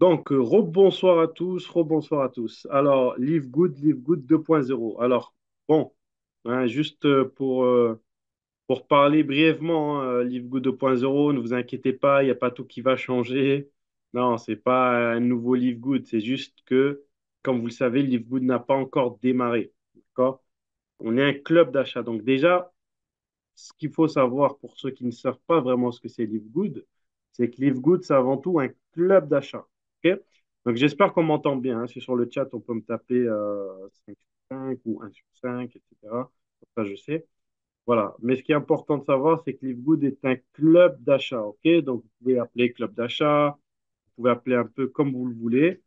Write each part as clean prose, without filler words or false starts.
Rebonsoir à tous, rebonsoir à tous. Alors, Live Good 2.0. Alors, bon, juste pour parler brièvement, Live Good 2.0, ne vous inquiétez pas, il n'y a pas tout qui va changer. Non, c'est pas un nouveau Live Good, c'est juste que, comme vous le savez, Live Good n'a pas encore démarré. D'accord? On est un club d'achat. Donc, déjà, ce qu'il faut savoir pour ceux qui ne savent pas vraiment ce que c'est Live Good, c'est que Live Good, c'est avant tout un club d'achat. Ok. Donc, j'espère qu'on m'entend bien, hein. Si sur le chat, on peut me taper 5 sur 5 ou 1 sur 5, etc. Comme ça, je sais. Voilà. Mais ce qui est important de savoir, c'est que Live Good est un club d'achat. Ok. Donc, vous pouvez appeler club d'achat, vous pouvez appeler un peu comme vous le voulez.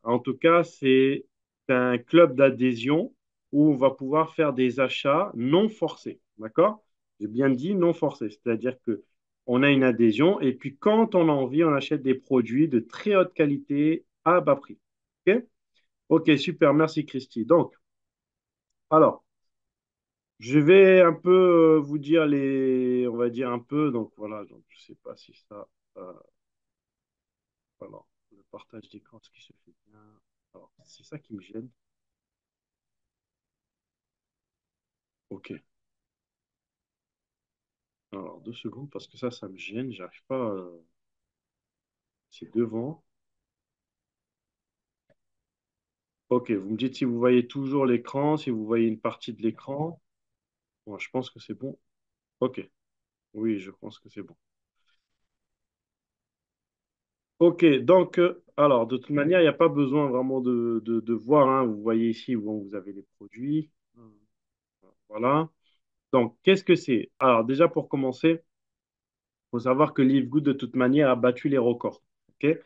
En tout cas, c'est un club d'adhésion où on va pouvoir faire des achats non forcés. D'accord? J'ai bien dit non forcés, c'est-à-dire que on a une adhésion et puis quand on a envie, on achète des produits de très haute qualité à bas prix. OK? Ok, super, merci Christy. Donc, alors, je vais un peu vous dire on va dire un peu, donc voilà, donc je sais pas si ça, euh, voilà, le partage d'écran, ce qui se fait bien. Alors, c'est ça qui me gêne. Ok. Alors, 2 secondes, parce que ça me gêne. J'arrive pas. C'est devant. Ok, vous me dites si vous voyez toujours l'écran, si vous voyez une partie de l'écran. Bon, je pense que c'est bon. Ok, oui, je pense que c'est bon. Ok, donc, alors, de toute manière, il n'y a pas besoin vraiment de voir, hein. Vous voyez ici où vous avez les produits. Voilà. Donc, qu'est-ce que c'est? Alors, déjà, pour commencer, il faut savoir que Live Good, de toute manière, a battu les records. Ok.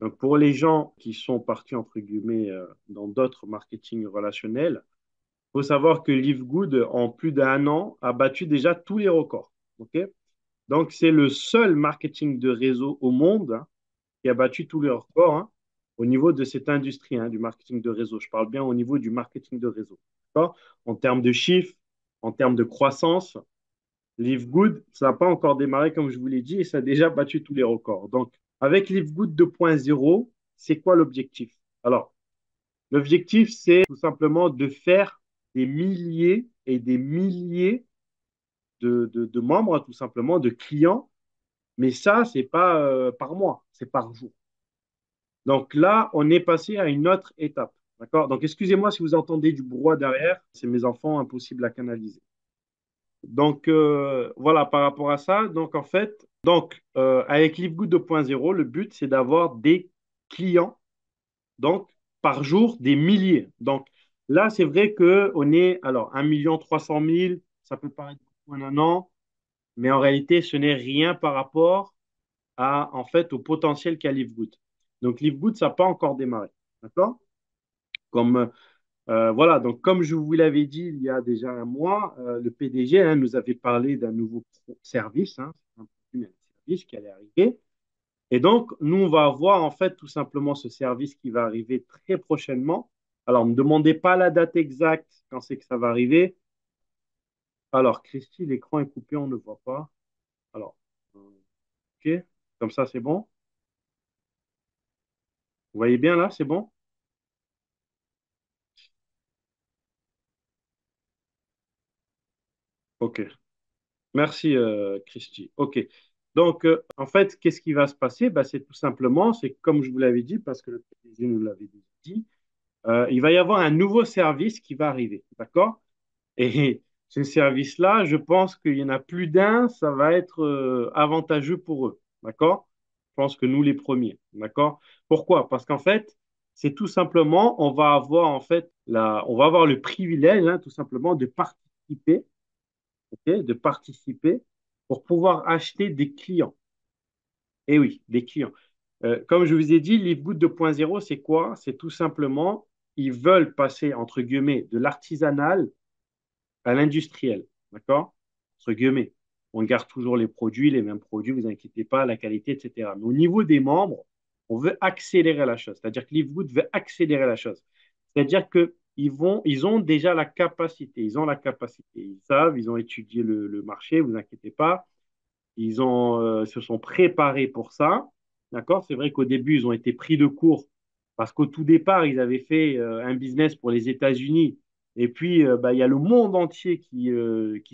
Donc, pour les gens qui sont partis, entre guillemets, dans d'autres marketing relationnels, il faut savoir que Live Good, en plus d'un an, a battu déjà tous les records. Ok. Donc, c'est le seul marketing de réseau au monde, hein, qui a battu tous les records, hein, au niveau de cette industrie, hein, du marketing de réseau. Je parle bien au niveau du marketing de réseau. D'accord. En termes de chiffres, en termes de croissance, Live Good, ça n'a pas encore démarré, comme je vous l'ai dit, et ça a déjà battu tous les records. Donc, avec Live Good 2.0, c'est quoi l'objectif? Alors, l'objectif, c'est tout simplement de faire des milliers et des milliers de membres, tout simplement, de clients. Mais ça, c'est pas par mois, c'est par jour. Donc là, on est passé à une autre étape. D'accord? Donc, excusez-moi si vous entendez du brouhaha derrière, c'est mes enfants, impossible à canaliser. Donc, voilà, par rapport à ça, donc en fait, avec LiveGood 2.0, le but, c'est d'avoir des clients, donc par jour, des milliers. Donc là, c'est vrai qu'on est, alors, 1 300 000, ça peut paraître beaucoup en un an, mais en réalité, ce n'est rien par rapport en fait, au potentiel qu'a LiveGood. Donc, LiveGood, ça n'a pas encore démarré. D'accord? Comme voilà, donc comme je vous l'avais dit il y a déjà un mois, le PDG, hein, nous avait parlé d'un nouveau service, hein, un service qui allait arriver. Et donc, nous, on va avoir en fait tout simplement ce service qui va arriver très prochainement. Alors, ne me demandez pas la date exacte quand c'est que ça va arriver. Alors, Christy, l'écran est coupé, on ne voit pas. Alors, OK, comme ça, c'est bon. Vous voyez bien là, c'est bon? OK. Merci, Christy. OK. Donc, en fait, qu'est-ce qui va se passer? Bah, c'est tout simplement, c'est comme je vous l'avais dit, parce que le PDG nous l'avait déjà dit, il va y avoir un nouveau service qui va arriver. D'accord? Et ce service-là, je pense qu'il y en a plus d'un, ça va être avantageux pour eux. D'accord? Je pense que nous, les premiers. D'accord? Pourquoi? Parce qu'en fait, c'est tout simplement, on va avoir en fait on va avoir le privilège, hein, tout simplement, de participer, ok, de participer pour pouvoir acheter des clients. Eh oui, des clients. Comme je vous ai dit, Livegood 2.0, c'est quoi? C'est tout simplement, ils veulent passer, entre guillemets, de l'artisanal à l'industriel. D'accord? Entre guillemets. On garde toujours les produits, les mêmes produits, vous inquiétez pas, la qualité, etc. Mais au niveau des membres, on veut accélérer la chose. C'est-à-dire que Livegood veut accélérer la chose. C'est-à-dire ils ont déjà la capacité. Ils ont la capacité. Ils savent, ils ont étudié le marché, vous inquiétez pas. Se sont préparés pour ça. D'accord? C'est vrai qu'au début, ils ont été pris de court parce qu'au tout départ, ils avaient fait un business pour les États-Unis. Et puis, bah, il y a le monde entier qui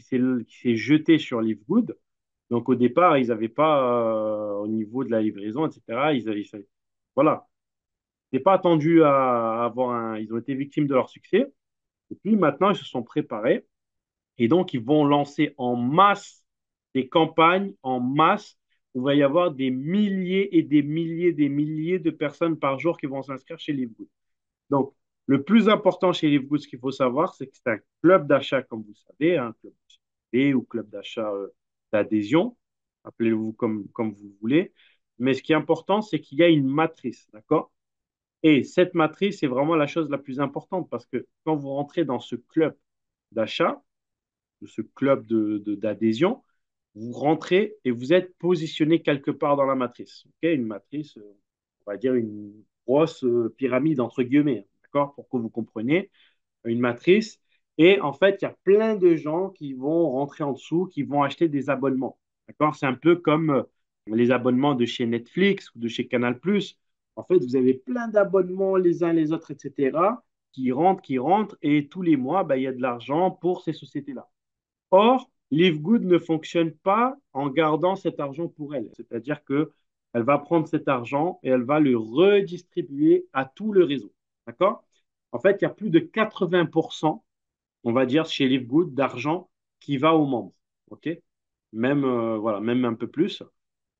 s'est jeté sur Livegood. Donc, au départ, ils n'avaient pas, au niveau de la livraison, etc., voilà. Ils n'étaient pas attendus à avoir un. Ils ont été victimes de leur succès. Et puis, maintenant, ils se sont préparés. Et donc, ils vont lancer en masse des campagnes, en masse, où il va y avoir des milliers et des milliers de personnes par jour qui vont s'inscrire chez Livegood. Donc, le plus important chez Livegood, ce qu'il faut savoir, c'est que c'est un club d'achat, comme vous savez, un club d'achat ou club d'achat d'adhésion, appelez-vous comme vous voulez. Mais ce qui est important, c'est qu'il y a une matrice, d'accord? Et cette matrice, c'est vraiment la chose la plus importante parce que quand vous rentrez dans ce club d'achat, de ce club d'adhésion, vous rentrez et vous êtes positionné quelque part dans la matrice. Okay, une matrice, on va dire une grosse pyramide, entre guillemets, d'accord, pour que vous compreniez, une matrice. Et en fait, il y a plein de gens qui vont rentrer en dessous, qui vont acheter des abonnements. D'accord? C'est un peu comme les abonnements de chez Netflix ou de chez Canal+. En fait, vous avez plein d'abonnements les uns les autres, etc., qui rentrent, et tous les mois, bah, il y a de l'argent pour ces sociétés-là. Or, Livegood ne fonctionne pas en gardant cet argent pour elle. C'est-à-dire que elle va prendre cet argent et elle va le redistribuer à tout le réseau. D'accord? En fait, il y a plus de 80%, on va dire, chez Livegood d'argent qui va aux membres. OK? Même, voilà, même un peu plus.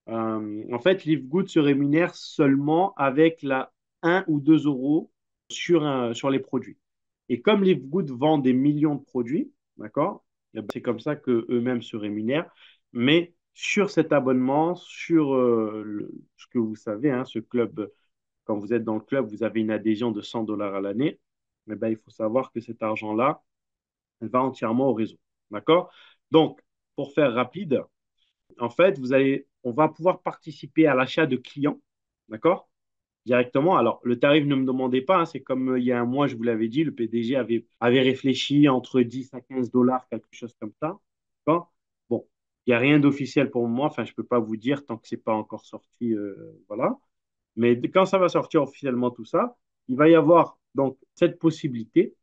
En fait, Livegood se rémunère seulement avec la 1 ou 2 € sur les produits. Et comme Livegood vend des millions de produits, d'accord, eh ben, c'est comme ça qu'eux-mêmes se rémunèrent. Mais sur cet abonnement, sur ce que vous savez, hein, ce club, quand vous êtes dans le club, vous avez une adhésion de 100 $ à l'année. Eh ben, il faut savoir que cet argent-là, elle va entièrement au réseau. D'accord? Donc, pour faire rapide, en fait, on va pouvoir participer à l'achat de clients, d'accord? Directement. Alors, le tarif, ne me demandez pas, hein, c'est comme il y a un mois, je vous l'avais dit, le PDG avait réfléchi entre 10 à 15 $, quelque chose comme ça. D'accord? Bon, il n'y a rien d'officiel pour moi, enfin, je ne peux pas vous dire tant que ce n'est pas encore sorti, voilà. Mais quand ça va sortir officiellement tout ça, il va y avoir donc cette possibilité.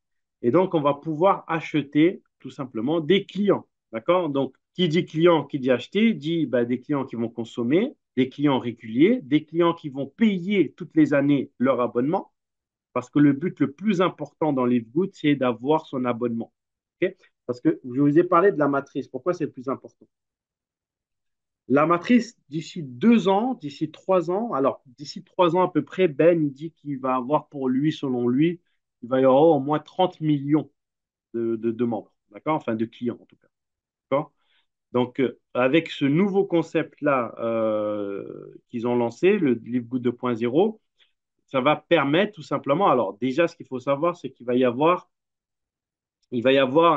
Et donc, on va pouvoir acheter tout simplement des clients. D'accord? Donc, qui dit client, qui dit acheter, dit bah, des clients qui vont consommer, des clients réguliers, des clients qui vont payer toutes les années leur abonnement. Parce que le but le plus important dans Livegood, c'est d'avoir son abonnement. Ok. Parce que je vous ai parlé de la matrice. Pourquoi c'est le plus important? La matrice, d'ici 2 ans, d'ici 3 ans, alors d'ici 3 ans à peu près, Ben il dit qu'il va avoir pour lui, selon lui, il va y avoir au moins 30 millions de membres, d'accord? Enfin, de clients en tout cas, d'accord? Donc, avec ce nouveau concept-là qu'ils ont lancé, le Livegood 2.0, ça va permettre tout simplement, alors déjà, ce qu'il faut savoir, c'est qu'il va y avoir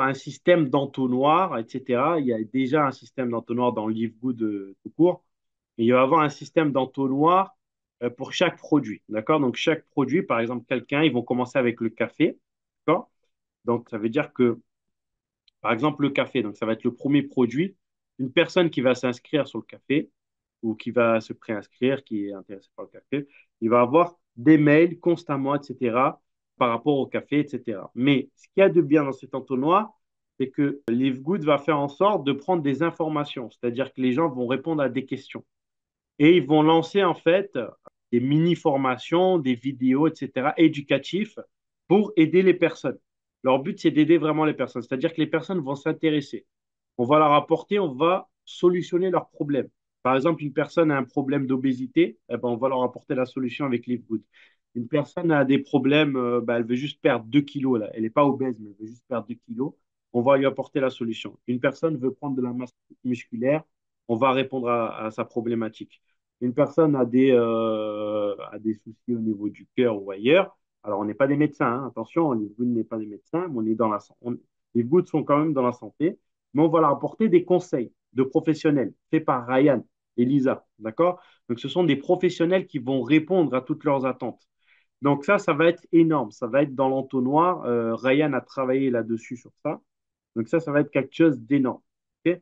un système d'entonnoir, etc. Il y a déjà un système d'entonnoir dans le Livegood tout court. Et il va y avoir un système d'entonnoir pour chaque produit. D'accord? Donc, chaque produit, par exemple, ils vont commencer avec le café. D'accord? Donc, ça veut dire que, par exemple, le café, donc ça va être le premier produit. Une personne qui va s'inscrire sur le café ou qui va se préinscrire, qui est intéressé par le café, il va avoir des mails constamment, etc., par rapport au café, etc. Mais ce qu'il y a de bien dans cet entonnoir, c'est que Livegood va faire en sorte de prendre des informations, c'est-à-dire que les gens vont répondre à des questions. Et ils vont lancer en fait des mini-formations, des vidéos, etc., éducatifs pour aider les personnes. Leur but, c'est d'aider vraiment les personnes. C'est-à-dire que les personnes vont s'intéresser. On va leur apporter, on va solutionner leurs problèmes. Par exemple, une personne a un problème d'obésité, eh ben, on va leur apporter la solution avec Livegood. Une personne a des problèmes, ben, elle veut juste perdre 2 kilos, là. Elle n'est pas obèse, mais elle veut juste perdre 2 kilos. On va lui apporter la solution. Une personne veut prendre de la masse musculaire, on va répondre à sa problématique. Une personne a des soucis au niveau du cœur ou ailleurs. Alors, on n'est pas des médecins, hein. Attention, les Good n'est pas des médecins, mais on est dans les Good sont quand même dans la santé, mais on va leur apporter des conseils de professionnels faits par Ryan et Lisa, d'accord? Donc, ce sont des professionnels qui vont répondre à toutes leurs attentes. Donc, ça va être énorme. Ça va être dans l'entonnoir. Ryan a travaillé là-dessus sur ça. Donc, ça va être quelque chose d'énorme. Ok.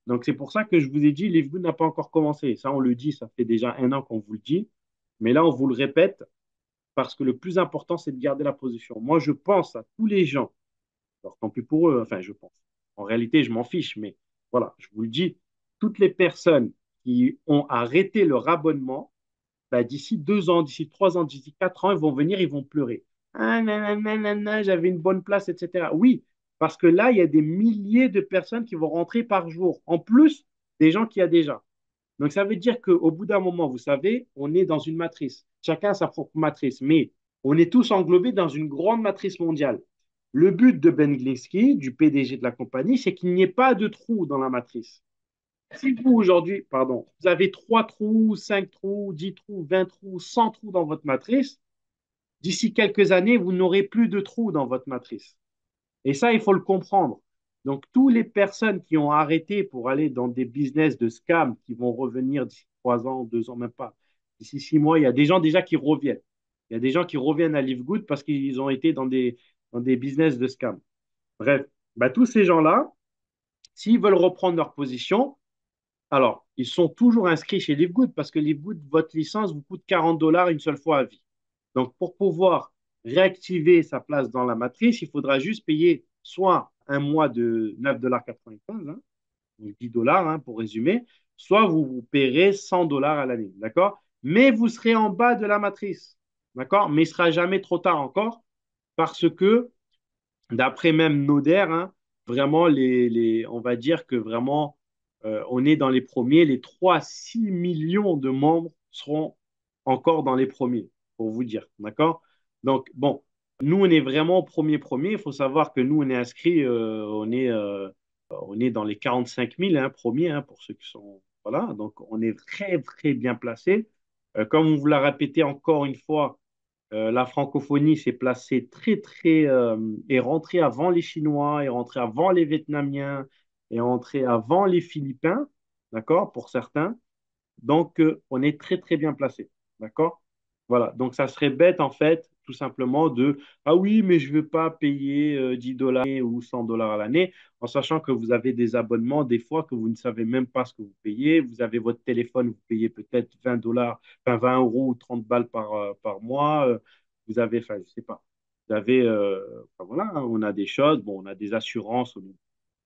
Donc, c'est pour ça que je vous ai dit, Livegood n'a pas encore commencé. Ça, on le dit, ça fait déjà 1 an qu'on vous le dit. Mais là, on vous le répète parce que le plus important, c'est de garder la position. Moi, je pense à tous les gens, alors tant pis pour eux, enfin, je pense. En réalité, je m'en fiche, mais voilà, je vous le dis, toutes les personnes qui ont arrêté leur abonnement, bah, d'ici 2 ans, d'ici 3 ans, d'ici 4 ans, ils vont venir, ils vont pleurer. Ah, nanana, j'avais une bonne place, etc. Oui, parce que là, il y a des milliers de personnes qui vont rentrer par jour, en plus des gens qu'il y a déjà. Donc, ça veut dire qu'au bout d'un moment, vous savez, on est dans une matrice. Chacun a sa propre matrice, mais on est tous englobés dans une grande matrice mondiale. Le but de Ben Glinsky, du PDG de la compagnie, c'est qu'il n'y ait pas de trou dans la matrice. Si vous, aujourd'hui, pardon, vous avez 3 trous, 5 trous, 10 trous, 20 trous, 100 trous dans votre matrice, d'ici quelques années, vous n'aurez plus de trous dans votre matrice. Et ça, il faut le comprendre. Donc, toutes les personnes qui ont arrêté pour aller dans des business de scam qui vont revenir d'ici 3 ans, 2 ans, même pas, d'ici 6 mois, il y a des gens déjà qui reviennent. Il y a des gens qui reviennent à Live Good parce qu'ils ont été dans des business de scam. Bref, bah, tous ces gens-là, s'ils veulent reprendre leur position, alors, ils sont toujours inscrits chez LiveGood parce que LiveGood, votre licence vous coûte 40 dollars une seule fois à vie. Donc, pour pouvoir réactiver sa place dans la matrice, il faudra juste payer soit un mois de 9,95 $, hein, donc 10 dollars hein, pour résumer, soit vous paierez 100 dollars à l'année, d'accord? Mais vous serez en bas de la matrice, d'accord? Mais il ne sera jamais trop tard encore parce que d'après même Noder, hein, vraiment, on va dire que vraiment, on est dans les premiers. Les 3 à 6 millions de membres seront encore dans les premiers, pour vous dire. D'accord? Donc, bon, nous, on est vraiment au premier. Il faut savoir que nous, on est inscrits, on est dans les 45 000 hein, premiers, hein, pour ceux qui sont. Voilà, donc on est très, très bien placé. Comme on vous l'a répété encore une fois, la francophonie s'est placée très, très, est rentrée avant les Chinois, est rentrée avant les Vietnamiens, est rentrée avant les Philippins, d'accord, pour certains. Donc, on est très, très bien placé. D'accord? Voilà. Donc, ça serait bête, en fait, tout simplement de ah oui, mais je ne veux pas payer 10 dollars ou 100 dollars à l'année, en sachant que vous avez des abonnements, des fois, que vous ne savez même pas ce que vous payez. Vous avez votre téléphone, vous payez peut-être 20 dollars, enfin 20 euros ou 30 balles par mois. Vous avez, enfin, je sais pas. Vous avez, enfin, voilà, hein, on a des choses, bon, on a des assurances, on nous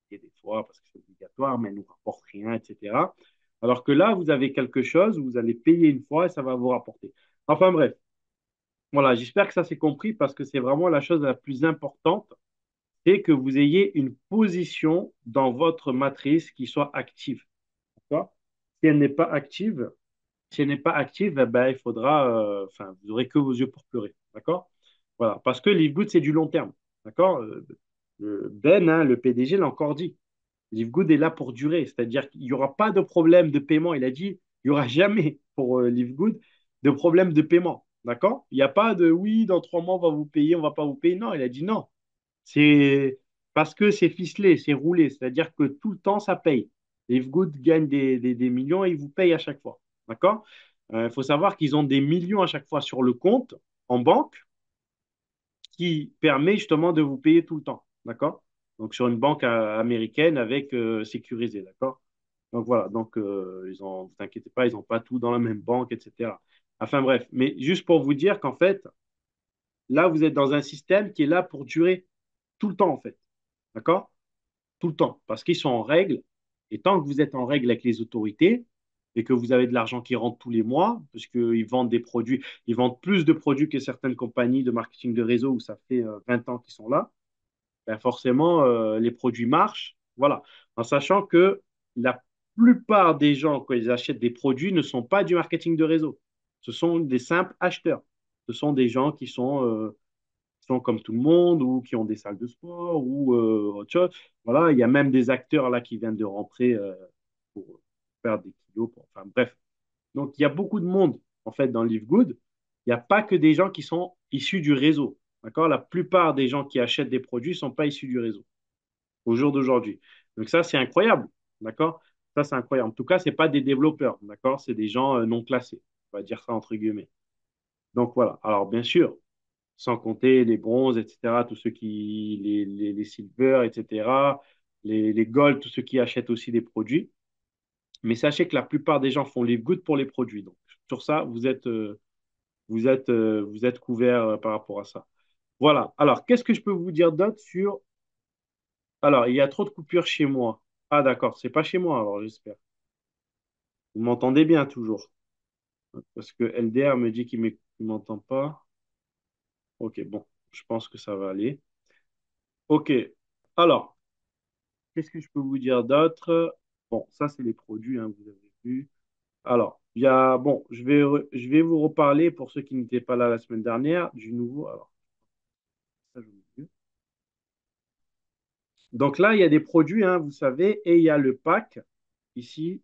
paye des fois parce que c'est obligatoire, mais elles ne nous rapportent rien, etc. Alors que là, vous avez quelque chose, vous allez payer une fois et ça va vous rapporter. Enfin bref, voilà, j'espère que ça s'est compris parce que c'est vraiment la chose la plus importante, c'est que vous ayez une position dans votre matrice qui soit active. D'accord. Si elle n'est pas active, si elle n'est pas active, eh ben, il faudra, enfin, vous aurez que vos yeux pour pleurer. D'accord. Voilà, parce que Live Good, c'est du long terme. D'accord. Ben, hein, le PDG, l'a encore dit. Livegood est là pour durer, c'est-à-dire qu'il n'y aura pas de problème de paiement. Il a dit, il n'y aura jamais pour Livegood de problème de paiement. D'accord? Il n'y a pas de oui, dans 3 mois, on va vous payer, on ne va pas vous payer. Non, il a dit non. C'est parce que c'est ficelé, c'est roulé, c'est-à-dire que tout le temps, ça paye. Livegood gagne des millions et il vous paye à chaque fois. D'accord? Il faut savoir qu'ils ont des millions à chaque fois sur le compte en banque qui permet justement de vous payer tout le temps. D'accord? Donc, sur une banque américaine avec sécurisé. D'accord? Donc, voilà. Donc, vous inquiétez pas, ils n'ont pas tout dans la même banque, etc. Enfin, bref. Mais juste pour vous dire qu'en fait, là, vous êtes dans un système qui est là pour durer tout le temps, en fait. D'accord? Tout le temps. Parce qu'ils sont en règle. Et tant que vous êtes en règle avec les autorités et que vous avez de l'argent qui rentre tous les mois, parce qu'ils vendent des produits, ils vendent plus de produits que certaines compagnies de marketing de réseau où ça fait 20 ans qu'ils sont là, ben forcément, les produits marchent. Voilà. En sachant que la plupart des gens, quand ils achètent des produits, ne sont pas du marketing de réseau. Ce sont des simples acheteurs. Ce sont des gens qui sont comme tout le monde ou qui ont des salles de sport ou autre chose. Voilà, il y a même des acteurs là qui viennent de rentrer pour faire des kilos. Enfin bref. Donc il y a beaucoup de monde en fait dans Live Good. Il n'y a pas que des gens qui sont issus du réseau. D'accord? La plupart des gens qui achètent des produits ne sont pas issus du réseau au jour d'aujourd'hui. Donc ça, c'est incroyable. D'accord? Ça, c'est incroyable. En tout cas, ce n'est pas des développeurs. D'accord? C'est des gens non classés. On va dire ça entre guillemets. Donc voilà. Alors bien sûr, sans compter les bronzes, etc., tous ceux qui, les silver, etc., les gold, tous ceux qui achètent aussi des produits. Mais sachez que la plupart des gens font les good pour les produits. Donc, sur ça, vous êtes. vous êtes couvert par rapport à ça. Voilà. Alors, qu'est-ce que je peux vous dire d'autre sur... Alors, il y a trop de coupures chez moi. Ah, d'accord, c'est pas chez moi, alors j'espère. Vous m'entendez bien toujours. Parce que LDR me dit qu'il ne m'entend pas. Ok, bon, je pense que ça va aller. Ok, alors, qu'est-ce que je peux vous dire d'autre? Bon, ça, c'est les produits, hein, vous avez vu. Alors, il y a, bon, je vais vous reparler pour ceux qui n'étaient pas là la semaine dernière du nouveau. Alors, ça, je vous dis. Donc là, il y a des produits, hein, vous savez, et il y a le pack. Ici,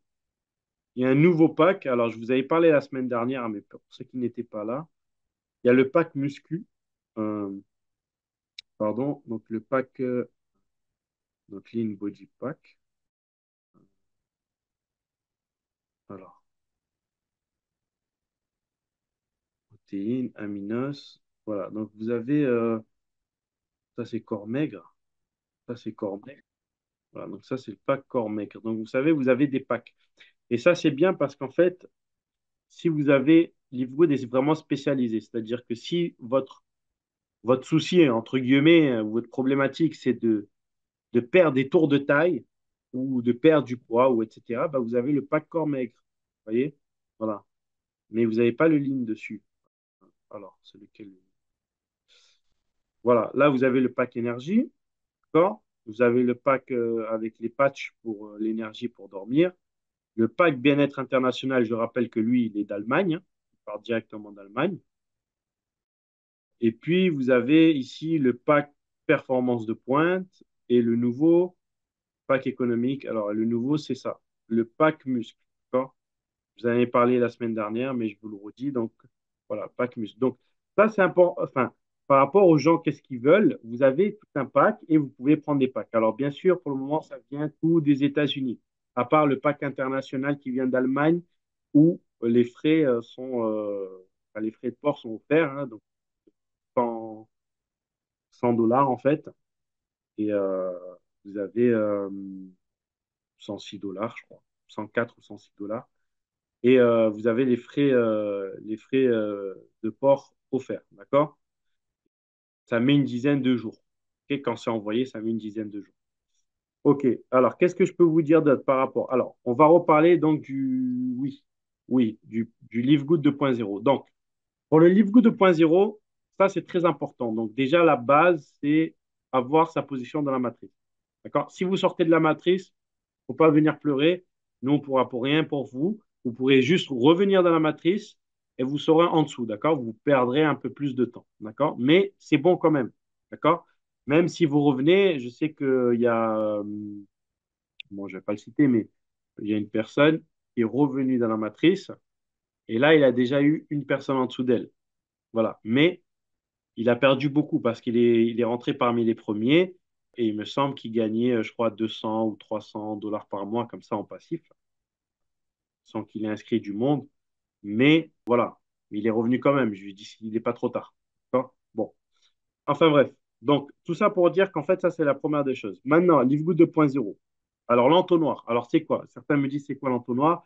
il y a un nouveau pack. Alors, je vous avais parlé la semaine dernière, mais pour ceux qui n'étaient pas là, il y a le pack muscu. Euh, pardon, donc le pack, donc Lean Body Pack. Alors, protéines, aminos. Voilà, donc vous avez, ça c'est corps maigre. Ça c'est corps maigre. Voilà, donc ça c'est le pack corps maigre. Donc vous savez, vous avez des packs. Et ça c'est bien parce qu'en fait, si vous avez, Livegood est vraiment spécialisé. C'est-à-dire que si votre souci, entre guillemets, votre problématique, c'est de perdre des tours de taille ou de perdre du poids, ou etc., bah, vous avez le pack corps maigre. Vous voyez? Voilà. Mais vous n'avez pas le ligne dessus. Alors, c'est lequel? Voilà. Là, vous avez le pack énergie. D'accord? Vous avez le pack avec les patchs pour l'énergie pour dormir. Le pack bien-être international, je rappelle que lui, il est d'Allemagne, hein. Il part directement d'Allemagne. Et puis, vous avez ici le pack performance de pointe et le nouveau pack économique. Alors, le nouveau, c'est ça, le pack muscle. D'accord? Je vous en avais parlé la semaine dernière, mais je vous le redis. Donc, voilà, pack muscle. Donc, ça, c'est important. Enfin, par rapport aux gens, qu'est-ce qu'ils veulent? Vous avez tout un pack et vous pouvez prendre des packs. Alors, bien sûr, pour le moment, ça vient tout des États-Unis, à part le pack international qui vient d'Allemagne, où les frais enfin, les frais de port sont offerts, hein, donc 100, 100 dollars en fait. Et vous avez 106 dollars, je crois, 104 ou 106 dollars. Et vous avez les frais de port offerts, d'accord? Ça met une dizaine de jours. Ok, quand c'est envoyé, ça met une dizaine de jours. Ok, alors qu'est-ce que je peux vous dire d'autre par rapport? Alors, on va reparler donc du Livegood 2.0. Donc, pour le Livegood 2.0, ça c'est très important. Donc, déjà, la base, c'est avoir sa position dans la matrice. D'accord? Si vous sortez de la matrice, faut pas venir pleurer. Nous, on ne pourra pour rien pour vous. Vous pourrez juste revenir dans la matrice et vous serez en dessous, d'accord? Vous perdrez un peu plus de temps, d'accord? Mais c'est bon quand même, d'accord? Même si vous revenez, je sais qu'il y a, bon, je ne vais pas le citer, mais il y a une personne qui est revenue dans la matrice et là, il a déjà eu une personne en dessous d'elle. Voilà. Mais il a perdu beaucoup parce il est rentré parmi les premiers et il me semble qu'il gagnait, je crois, 200 ou 300 dollars par mois comme ça en passif, sans qu'il ait inscrit du monde. Mais voilà, il est revenu quand même. Je lui ai dit s'il n'est pas trop tard. D'accord. Bon, enfin bref. Donc, tout ça pour dire qu'en fait, ça, c'est la première des choses. Maintenant, LiveGood 2.0. Alors, l'entonnoir. Alors, c'est quoi? Certains me disent, c'est quoi l'entonnoir?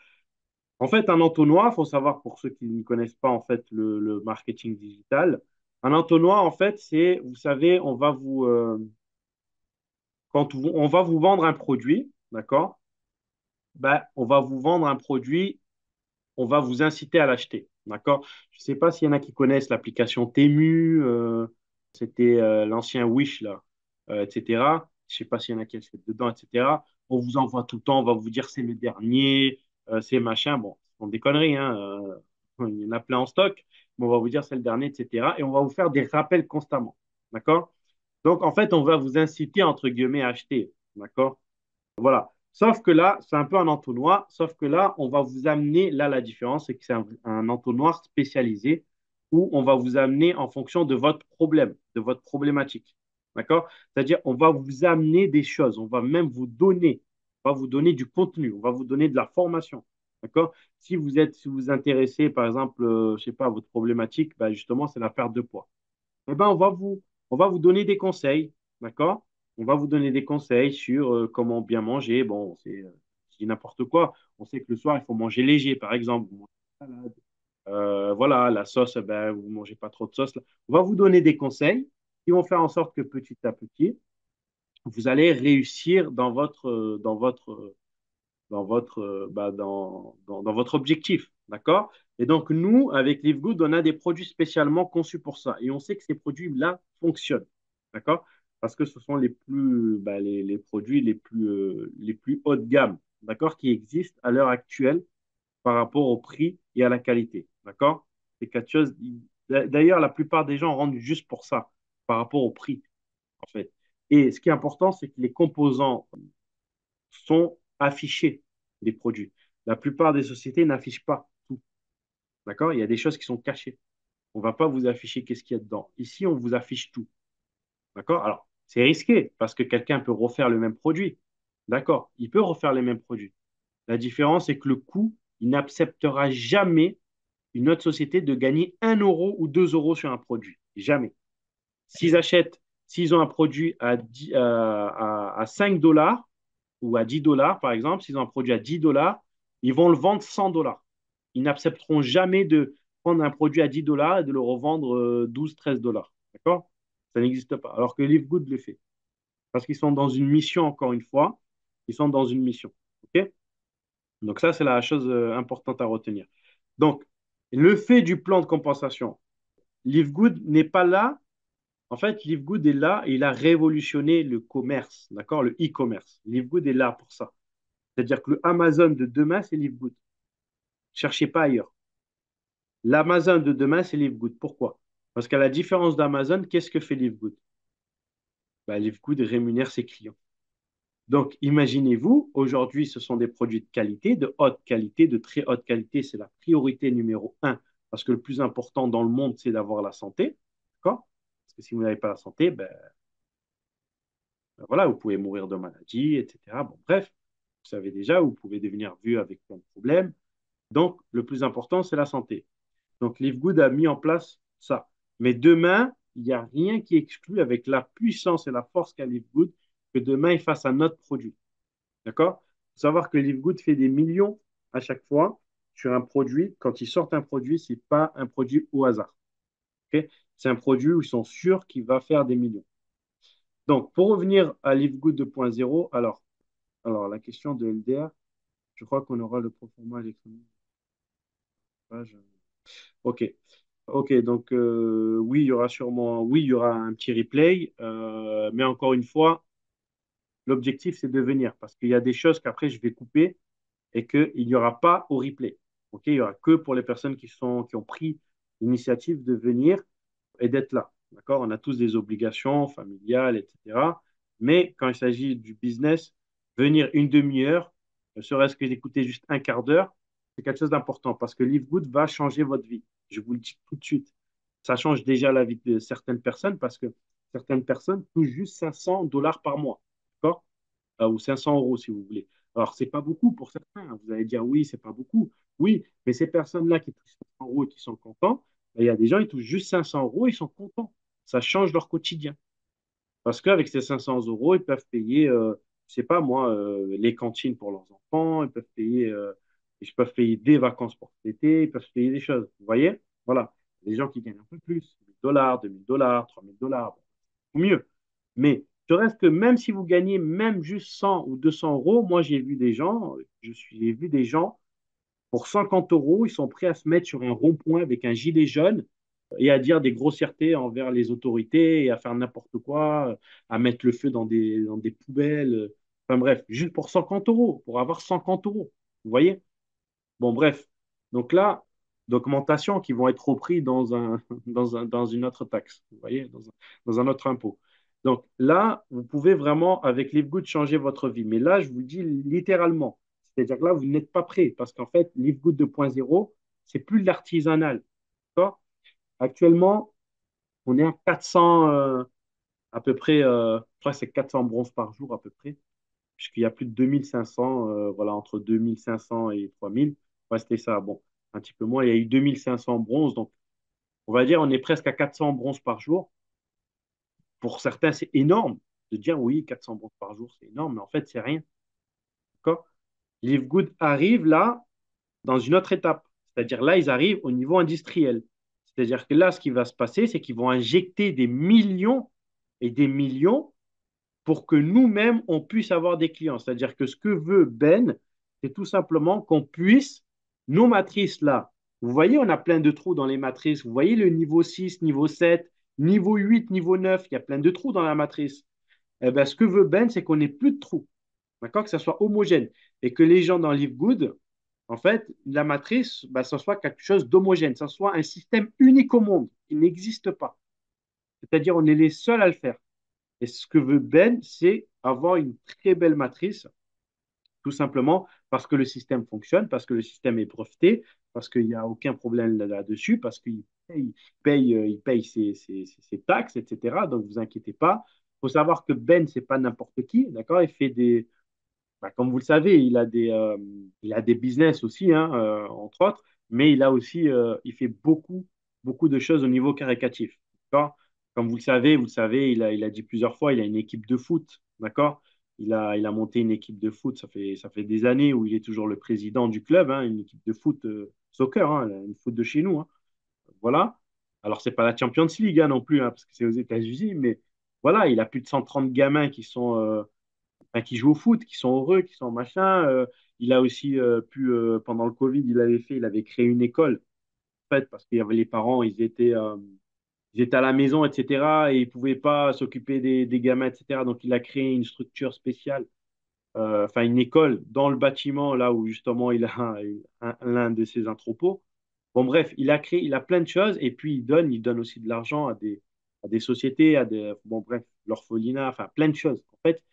En fait, un entonnoir, il faut savoir pour ceux qui ne connaissent pas en fait le marketing digital, un entonnoir, en fait, c'est, vous savez, on va vous vendre un produit, d'accord? Ben, on va vous vendre un produit, on va vous inciter à l'acheter. D'accord? Je ne sais pas s'il y en a qui connaissent l'application Temu, c'était l'ancien Wish, là, etc. Je ne sais pas s'il y en a qui achètent dedans, etc. On vous envoie tout le temps, on va vous dire c'est le dernier, c'est machin. Bon, ce sont des conneries, hein, il y en a plein en stock, mais on va vous dire c'est le dernier, etc. Et on va vous faire des rappels constamment. D'accord? Donc, en fait, on va vous inciter, entre guillemets, à acheter. D'accord? Voilà. Sauf que là, c'est un peu un entonnoir, sauf que là, on va vous amener, là, la différence, c'est que c'est un entonnoir spécialisé où on va vous amener en fonction de votre problème, de votre problématique. D'accord? C'est-à-dire, on va vous amener des choses, on va même on va vous donner du contenu, on va vous donner de la formation. D'accord? Si vous vous intéressez, par exemple, je sais pas, à votre problématique, bah, justement, c'est la perte de poids. Eh ben, on va vous donner des conseils, d'accord? On va vous donner des conseils sur comment bien manger. Bon, je dis n'importe quoi. On sait que le soir, il faut manger léger, par exemple. Vous mangez des salades, Voilà, la sauce, ben, vous ne mangez pas trop de sauce. On va vous donner des conseils qui vont faire en sorte que petit à petit, vous allez réussir dans votre objectif. D'accord? Et donc, nous, avec LiveGood, on a des produits spécialement conçus pour ça. Et on sait que ces produits-là fonctionnent. D'accord? Parce que ce sont les produits les plus haut de gamme, d'accord, qui existent à l'heure actuelle par rapport au prix et à la qualité. D'accord? C'est quelque chose. D'ailleurs, la plupart des gens rendent juste pour ça, par rapport au prix, en fait. Et ce qui est important, c'est que les composants sont affichés, des produits. La plupart des sociétés n'affichent pas tout. D'accord? Il y a des choses qui sont cachées. On ne va pas vous afficher qu'est-ce qu'il y a dedans. Ici, on vous affiche tout. D'accord? Alors, c'est risqué parce que quelqu'un peut refaire le même produit. D'accord? Il peut refaire les mêmes produits. La différence, c'est que le coût, il n'acceptera jamais une autre société de gagner 1 € ou 2 € sur un produit. Jamais. S'ils achètent, s'ils ont un produit à 5 dollars ou à 10 dollars, par exemple, s'ils ont un produit à 10 dollars, ils vont le vendre 100 dollars. Ils n'accepteront jamais de prendre un produit à 10 dollars et de le revendre 12, 13 dollars. D'accord? Ça n'existe pas. Alors que Livegood le fait. Parce qu'ils sont dans une mission, encore une fois. Ils sont dans une mission. OK? Donc ça, c'est la chose importante à retenir. Donc, le fait du plan de compensation, Livegood n'est pas là. En fait, Livegood est là et il a révolutionné le commerce, d'accord, le e-commerce. Livegood est là pour ça. C'est-à-dire que le Amazon de demain, c'est Livegood. Cherchez pas ailleurs. L'Amazon de demain, c'est Livegood. Pourquoi? Parce qu'à la différence d'Amazon, qu'est-ce que fait Livegood? Ben, Livegood rémunère ses clients. Donc, imaginez-vous, aujourd'hui, ce sont des produits de qualité, de haute qualité, de très haute qualité. C'est la priorité numéro un. Parce que le plus important dans le monde, c'est d'avoir la santé. D'accord? Parce que si vous n'avez pas la santé, ben voilà, vous pouvez mourir de maladie, etc. Bon, bref, vous savez déjà, vous pouvez devenir vieux avec plein de problèmes. Donc, le plus important, c'est la santé. Donc, Livegood a mis en place ça. Mais demain, il n'y a rien qui exclut, avec la puissance et la force qu'a Livegood, que demain, il fasse un autre produit. D'accord? Il faut savoir que Livegood fait des millions à chaque fois sur un produit. Quand ils sortent un produit, ce n'est pas un produit au hasard. Ok. C'est un produit où ils sont sûrs qu'il va faire des millions. Donc, pour revenir à Livegood 2.0, alors la question de LDR, je crois qu'on aura le proforma électronique. Ok. Ok, donc oui, il y aura sûrement, oui, il y aura un petit replay, mais encore une fois, l'objectif c'est de venir parce qu'il y a des choses qu'après je vais couper et qu'il n'y aura pas au replay. Ok, il y aura que pour les personnes qui ont pris l'initiative de venir et d'être là. D'accord? On a tous des obligations familiales, etc. Mais quand il s'agit du business, venir une demi-heure, ne serait-ce que d'écouter juste un quart d'heure, c'est quelque chose d'important parce que Livegood va changer votre vie. Je vous le dis tout de suite. Ça change déjà la vie de certaines personnes parce que certaines personnes touchent juste 500 dollars par mois. D'accord? Ou 500 euros si vous voulez. Alors, c'est pas beaucoup pour certains, hein. Vous allez dire oui, c'est pas beaucoup. Oui, mais ces personnes-là qui touchent 500 euros et qui sont contents, ben, il y a des gens qui touchent juste 500 euros, ils sont contents. Ça change leur quotidien. Parce qu'avec ces 500 euros, ils peuvent payer, je sais pas moi, les cantines pour leurs enfants, ils peuvent payer des vacances pour cet été, ils peuvent payer des choses. Vous voyez? Voilà. Les gens qui gagnent un peu plus, 1000 dollars, 2000 dollars, 3000 dollars, ou mieux. Mais je reste que même si vous gagnez même juste 100 ou 200 euros, moi j'ai vu des gens pour 50 euros, ils sont prêts à se mettre sur un rond-point avec un gilet jaune et à dire des grossièretés envers les autorités et à faire n'importe quoi, à mettre le feu dans des poubelles. Enfin bref, juste pour 50 euros, pour avoir 50 euros. Vous voyez? Bon, bref. Donc là, d'augmentation qui vont être repris dans une autre taxe, vous voyez, dans un autre impôt. Donc là, vous pouvez vraiment, avec LiveGood, changer votre vie. Mais là, je vous dis littéralement. C'est-à-dire que là, vous n'êtes pas prêt parce qu'en fait, LiveGood 2.0, c'est plus de l'artisanal. D'accord? Actuellement, on est à 400, à peu près, je crois que c'est 400 bronzes par jour à peu près puisqu'il y a plus de 2500, voilà, entre 2500 et 3000. Ouais, c'était ça. Bon, un petit peu moins. Il y a eu 2500 bronzes. Donc, on va dire, on est presque à 400 bronzes par jour. Pour certains, c'est énorme de dire oui, 400 bronzes par jour, c'est énorme, mais en fait, c'est rien. D'accord? Live Good arrive là dans une autre étape. C'est-à-dire là, ils arrivent au niveau industriel. C'est-à-dire que là, ce qui va se passer, c'est qu'ils vont injecter des millions et des millions pour que nous-mêmes, on puisse avoir des clients. C'est-à-dire que ce que veut Ben, c'est tout simplement qu'on puisse, nos matrices là, vous voyez, on a plein de trous dans les matrices. Vous voyez le niveau 6, niveau 7, niveau 8, niveau 9, il y a plein de trous dans la matrice. Eh ben, ce que veut Ben, c'est qu'on n'ait plus de trous. D'accord? Que ça soit homogène. Et que les gens dans Live Good, en fait, la matrice, bah, ça soit quelque chose d'homogène. Ça soit un système unique au monde qui n'existe pas. C'est-à-dire, on est les seuls à le faire. Et ce que veut Ben, c'est avoir une très belle matrice, tout simplement parce que le système fonctionne, parce que le système est breveté, parce qu'il n'y a aucun problème là-dessus, parce qu'il il paye ses taxes, etc. Donc, vous inquiétez pas. Il faut savoir que Ben, c'est pas n'importe qui, d'accord? Il fait des, bah, comme vous le savez, il a des business aussi, hein, entre autres, mais il a aussi, il fait beaucoup de choses au niveau caricatif. D'accord? Comme vous le savez, il a dit plusieurs fois, il a une équipe de foot. D'accord? Il a monté une équipe de foot, ça fait des années où il est toujours le président du club, hein, une équipe de foot soccer, hein, une foot de chez nous. Hein. Voilà. Alors, c'est pas la Champions League hein, non plus, hein, parce que c'est aux États-Unis, mais voilà, il a plus de 130 gamins enfin, qui jouent au foot, qui sont heureux, qui sont machin. Il a aussi pendant le Covid, il avait créé une école, en fait, parce qu'il y avait les parents, ils étaient à la maison, etc. Et ils ne pouvaient pas s'occuper des gamins, etc. Donc, il a créé une structure spéciale, enfin, une école dans le bâtiment, là où justement il a l'un de ses entrepôts. Bon, bref, il a plein de choses et puis il donne aussi de l'argent à des sociétés, bon, bref, l'orphelinat, enfin, plein de choses. En fait,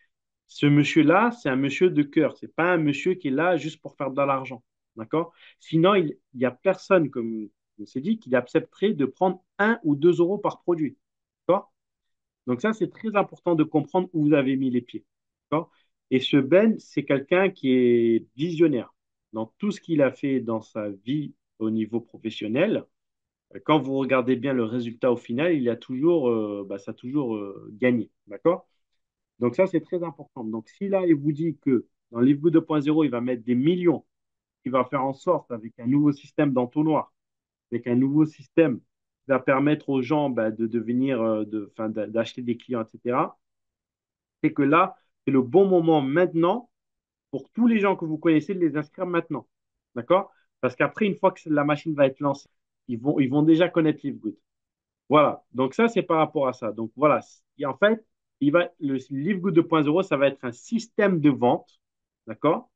ce monsieur-là, c'est un monsieur de cœur. C'est pas un monsieur qui est là juste pour faire de l'argent. D'accord? Sinon, il n'y a personne, comme je s'est dit, qui accepterait de prendre 1 ou 2 euros par produit. D'accord? Donc, ça, c'est très important de comprendre où vous avez mis les pieds. D'accord? Et ce Ben, c'est quelqu'un qui est visionnaire dans tout ce qu'il a fait dans sa vie au niveau professionnel. Quand vous regardez bien le résultat au final, ça a toujours gagné. D'accord? Donc ça, c'est très important. Donc si là, il vous dit que dans Livegood 2.0, il va mettre des millions, il va faire en sorte, avec un nouveau système d'entonnoir, avec un nouveau système qui va permettre aux gens de devenir, enfin, d'acheter des clients, etc., c'est que là, c'est le bon moment maintenant pour tous les gens que vous connaissez de les inscrire maintenant. D'accord? Parce qu'après, une fois que la machine va être lancée, ils vont déjà connaître Livegood. Voilà, donc ça, c'est par rapport à ça. Donc voilà, et en fait, le Livegood 2.0, ça va être un système de vente, d'accord,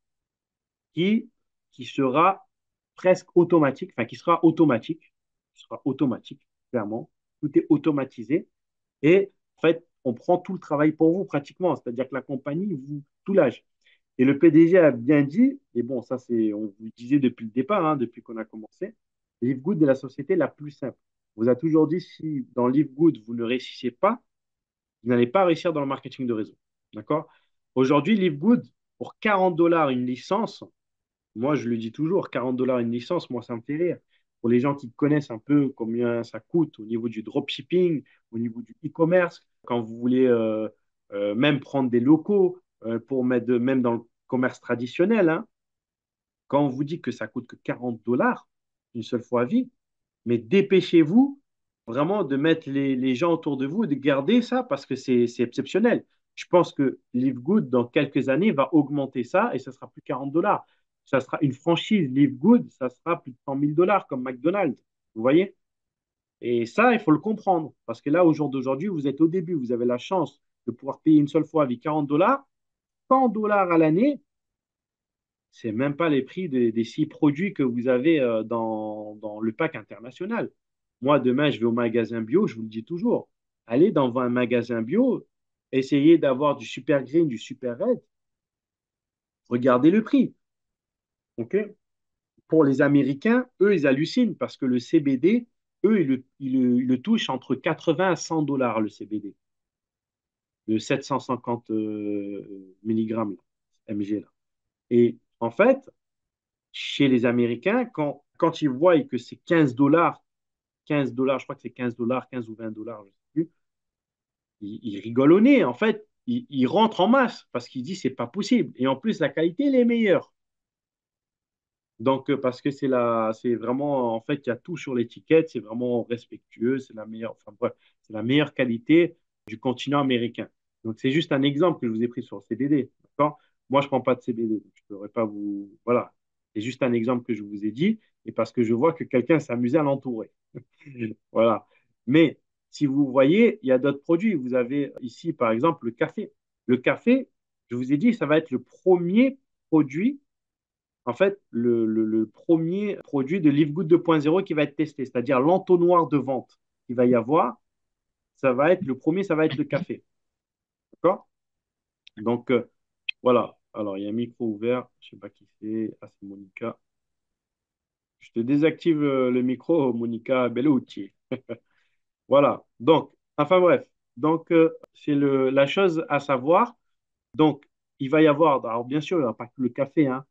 qui, qui sera presque automatique, enfin qui sera automatique, clairement. Tout est automatisé. Et en fait, on prend tout le travail pour vous pratiquement, c'est-à-dire que la compagnie vous tout lâche. Et le PDG a bien dit, et bon, ça c'est, on vous le disait depuis le départ, hein, depuis qu'on a commencé, Livegood est la société la plus simple. On vous a toujours dit, si dans Livegood, vous ne réussissez pas, vous n'allez pas réussir dans le marketing de réseau. D'accord? Aujourd'hui, Livegood, pour 40 dollars une licence, moi je le dis toujours, 40 dollars une licence, moi ça me fait rire. Pour les gens qui connaissent un peu combien ça coûte au niveau du dropshipping, au niveau du e-commerce, quand vous voulez même prendre des locaux pour mettre même dans le commerce traditionnel, hein, quand on vous dit que ça coûte que 40 dollars une seule fois à vie, mais dépêchez-vous vraiment de mettre les gens autour de vous et de garder ça parce que c'est exceptionnel. Je pense que Live Good, dans quelques années, va augmenter ça et ça sera plus 40 dollars. Ça sera une franchise Live Good, ça sera plus de 100 000 dollars comme McDonald's. Vous voyez? Et ça, il faut le comprendre parce que là, au jour d'aujourd'hui, vous êtes au début. Vous avez la chance de pouvoir payer une seule fois avec 40 dollars, 100 dollars à l'année. C'est même pas les prix des 6 produits que vous avez dans le pack international. Moi, demain, je vais au magasin bio, je vous le dis toujours. Allez dans un magasin bio, essayez d'avoir du super green, du super red. Regardez le prix. OK? Pour les Américains, eux, ils hallucinent parce que le CBD, eux, ils le touchent entre 80 à 100 dollars le CBD, le 750 mg, mg. Là. Et en fait, chez les Américains, quand ils voient que c'est 15 dollars, je crois que c'est 15 dollars, 15 ou 20 dollars, je ne sais plus, ils rigolent au nez. En fait, ils rentrent en masse parce qu'ils disent c'est pas possible. Et en plus, la qualité, elle est meilleure. Donc, parce que c'est vraiment, en fait, il y a tout sur l'étiquette, c'est vraiment respectueux, c'est la meilleure, enfin bref, c'est la meilleure qualité du continent américain. Donc, c'est juste un exemple que je vous ai pris sur le CBD, d'accord? Moi, je ne prends pas de CBD, donc je ne pourrais pas vous, voilà. C'est juste un exemple que je vous ai dit, et parce que je vois que quelqu'un s'amusait à l'entourer. Voilà. Mais si vous voyez, il y a d'autres produits. Vous avez ici, par exemple, le café. Le café, je vous ai dit, ça va être le premier produit, en fait, le premier produit de Livegood 2.0 qui va être testé, c'est-à-dire l'entonnoir de vente qu'il va y avoir, ça va être le premier, ça va être le café. D'accord? Donc, voilà. Alors, il y a un micro ouvert. Je ne sais pas qui c'est. Ah, c'est Monica. Je te désactive le micro, Monica Bellouti. Voilà. Donc, enfin bref. Donc, c'est la chose à savoir. Donc, il va y avoir, alors bien sûr, il n'y aura pas que le café, hein.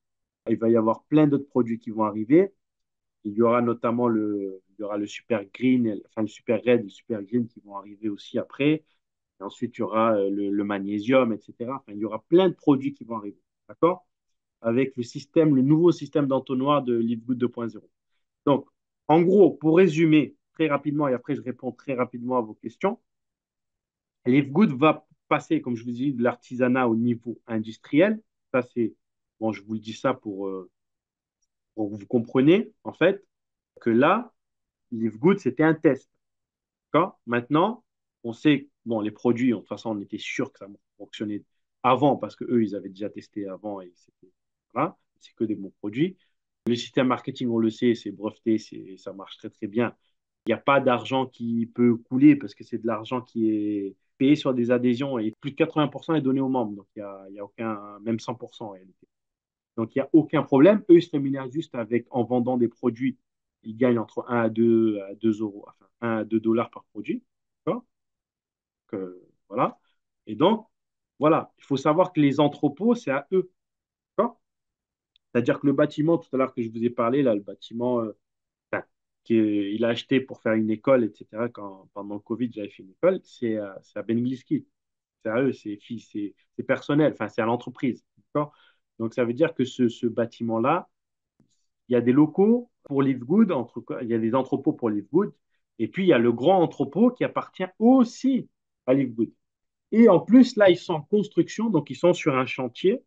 Il va y avoir plein d'autres produits qui vont arriver. Il y aura notamment il y aura le Super Green, enfin le Super Red et le Super Green qui vont arriver aussi après. Et ensuite, il y aura le magnésium, etc. Enfin, il y aura plein de produits qui vont arriver. D'accord? Avec le nouveau système d'entonnoir de Livegood 2.0. Donc, en gros, pour résumer très rapidement, et après je réponds très rapidement à vos questions, Livegood va passer, comme je vous dis, de l'artisanat au niveau industriel. Ça, c'est, bon, je vous le dis ça pour que vous compreniez, en fait, que là, Livegood, c'était un test. D'accord. Maintenant, on sait, bon, les produits, de toute façon, on était sûr que ça fonctionnait avant parce qu'eux, ils avaient déjà testé avant et c'était, voilà, c'est que des bons produits. Le système marketing, on le sait, c'est breveté, ça marche très, très bien. Il n'y a pas d'argent qui peut couler parce que c'est de l'argent qui est payé sur des adhésions et plus de 80% est donné aux membres. Donc, il y a aucun, même 100% en réalité. Donc, il n'y a aucun problème. Eux, ils se rémunèrent juste en vendant des produits. Ils gagnent entre 1 à 2 euros, enfin 1 à 2 dollars par produit. D'accord. Voilà. Et donc, voilà, il faut savoir que les entrepôts, c'est à eux. D'accord. C'est-à-dire que le bâtiment, tout à l'heure que je vous ai parlé, là, le bâtiment enfin, qu'il a acheté pour faire une école, etc., pendant le Covid, j'avais fait une école, c'est à Ben Gliski. C'est à eux, c'est personnel, enfin, c'est à l'entreprise. D'accord. Donc, ça veut dire que ce bâtiment-là, il y a des locaux pour Livegood, il y a des entrepôts pour Livegood, et puis il y a le grand entrepôt qui appartient aussi à Livegood. Et en plus, là, ils sont en construction, donc ils sont sur un chantier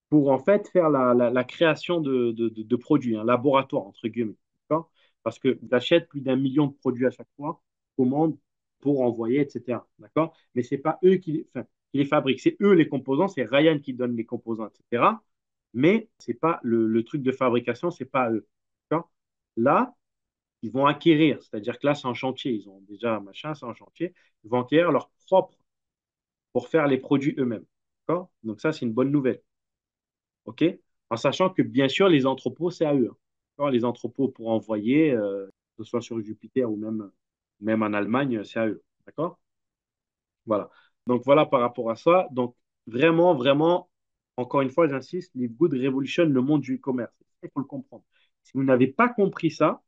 pour en fait faire la création de produits, un laboratoire, entre guillemets. D'accord. Parce qu'ils achètent plus d'1 million de produits à chaque fois, commandent pour envoyer, etc. D'accord. Mais ce n'est pas eux enfin, qui les fabriquent, c'est eux les composants, c'est Ryan qui donne les composants, etc. Mais c'est pas le truc de fabrication, c'est pas eux. D'accord. Là, ils vont acquérir, c'est-à-dire que là, c'est en chantier, ils ont déjà un machin, c'est en chantier, ils vont acquérir leur propre pour faire les produits eux-mêmes. D'accord. Donc ça, c'est une bonne nouvelle. OK? En sachant que, bien sûr, les entrepôts, c'est à eux, hein. D'accord. Les entrepôts pour envoyer, que ce soit sur Jupiter ou même en Allemagne, c'est à eux. D'accord? Voilà. Donc voilà par rapport à ça. Donc vraiment, vraiment, encore une fois, j'insiste, Livegood révolutionne le monde du e-commerce. Il faut le comprendre. Si vous n'avez pas compris ça,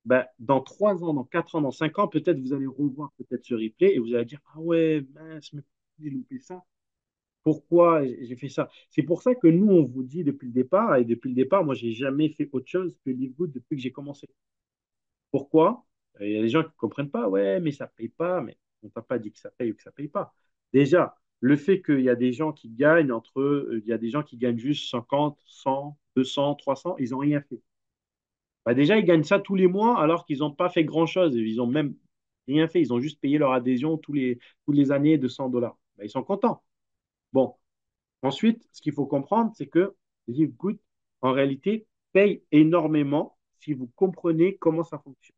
ben, dans 3 ans, dans 4 ans, dans 5 ans, peut-être vous allez revoir peut-être ce replay et vous allez dire, ah ouais, mince, mais j'ai loupé ça. Pourquoi j'ai fait ça? C'est pour ça que nous, on vous dit depuis le départ, et depuis le départ, moi, j'ai jamais fait autre chose que Livegood depuis que j'ai commencé. Pourquoi? Il y a des gens qui ne comprennent pas, ouais, mais ça ne paye pas, mais on t'a pas dit que ça paye ou que ça ne paye pas. Déjà, le fait qu'il y a des gens qui gagnent il y a des gens qui gagnent juste 50, 100, 200, 300, ils n'ont rien fait. Bah déjà, ils gagnent ça tous les mois alors qu'ils n'ont pas fait grand-chose. Ils ont même rien fait. Ils ont juste payé leur adhésion tous les années de 100 dollars. Bah, ils sont contents. Bon, ensuite, ce qu'il faut comprendre, c'est que Livegood, en réalité, paye énormément si vous comprenez comment ça fonctionne.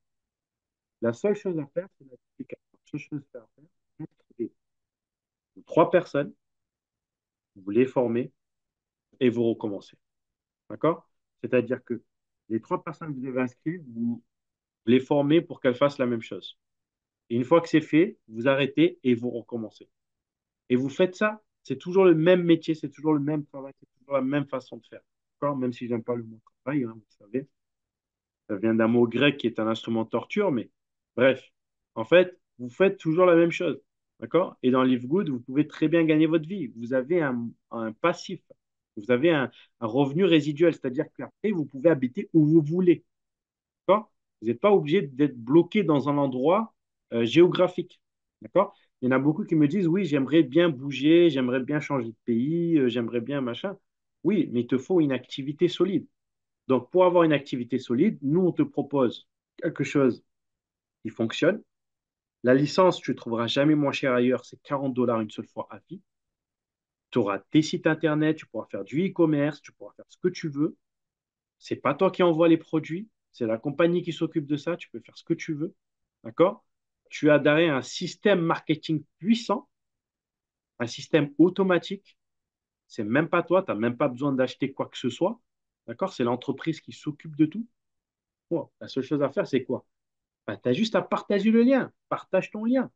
La seule chose à faire, c'est l'explication. La seule chose à faire, c'est trouver 3 personnes, vous les formez et vous recommencez. D'accord. C'est-à-dire que les 3 personnes que vous avez inscrites, vous les formez pour qu'elles fassent la même chose. Et une fois que c'est fait, vous arrêtez et vous recommencez. Et vous faites ça, c'est toujours le même métier, c'est toujours le même travail, c'est toujours la même façon de faire. D'accord. Même si j'aime pas le mot travail, hein, vous savez. Ça vient d'un mot grec qui est un instrument de torture, mais bref, en fait, vous faites toujours la même chose. D'accord. Et dans Live Good, vous pouvez très bien gagner votre vie. Vous avez un passif. Vous avez un revenu résiduel, c'est-à-dire qu'après, vous pouvez habiter où vous voulez. D'accord? Vous n'êtes pas obligé d'être bloqué dans un endroit géographique. D'accord? Il y en a beaucoup qui me disent, oui, j'aimerais bien bouger, j'aimerais bien changer de pays, j'aimerais bien machin. Oui, mais il te faut une activité solide. Donc, pour avoir une activité solide, nous, on te propose quelque chose qui fonctionne. La licence, tu ne trouveras jamais moins cher ailleurs, c'est 40 dollars une seule fois à vie. Tu auras tes sites internet, tu pourras faire du e-commerce, tu pourras faire ce que tu veux. C'est pas toi qui envoie les produits, c'est la compagnie qui s'occupe de ça. Tu peux faire ce que tu veux. D'accord? Tu as derrière un système marketing puissant, un système automatique. C'est même pas toi, tu n'as même pas besoin d'acheter quoi que ce soit. D'accord? C'est l'entreprise qui s'occupe de tout. Bon, la seule chose à faire, c'est quoi? Ben, tu as juste à partager le lien. Partage ton lien.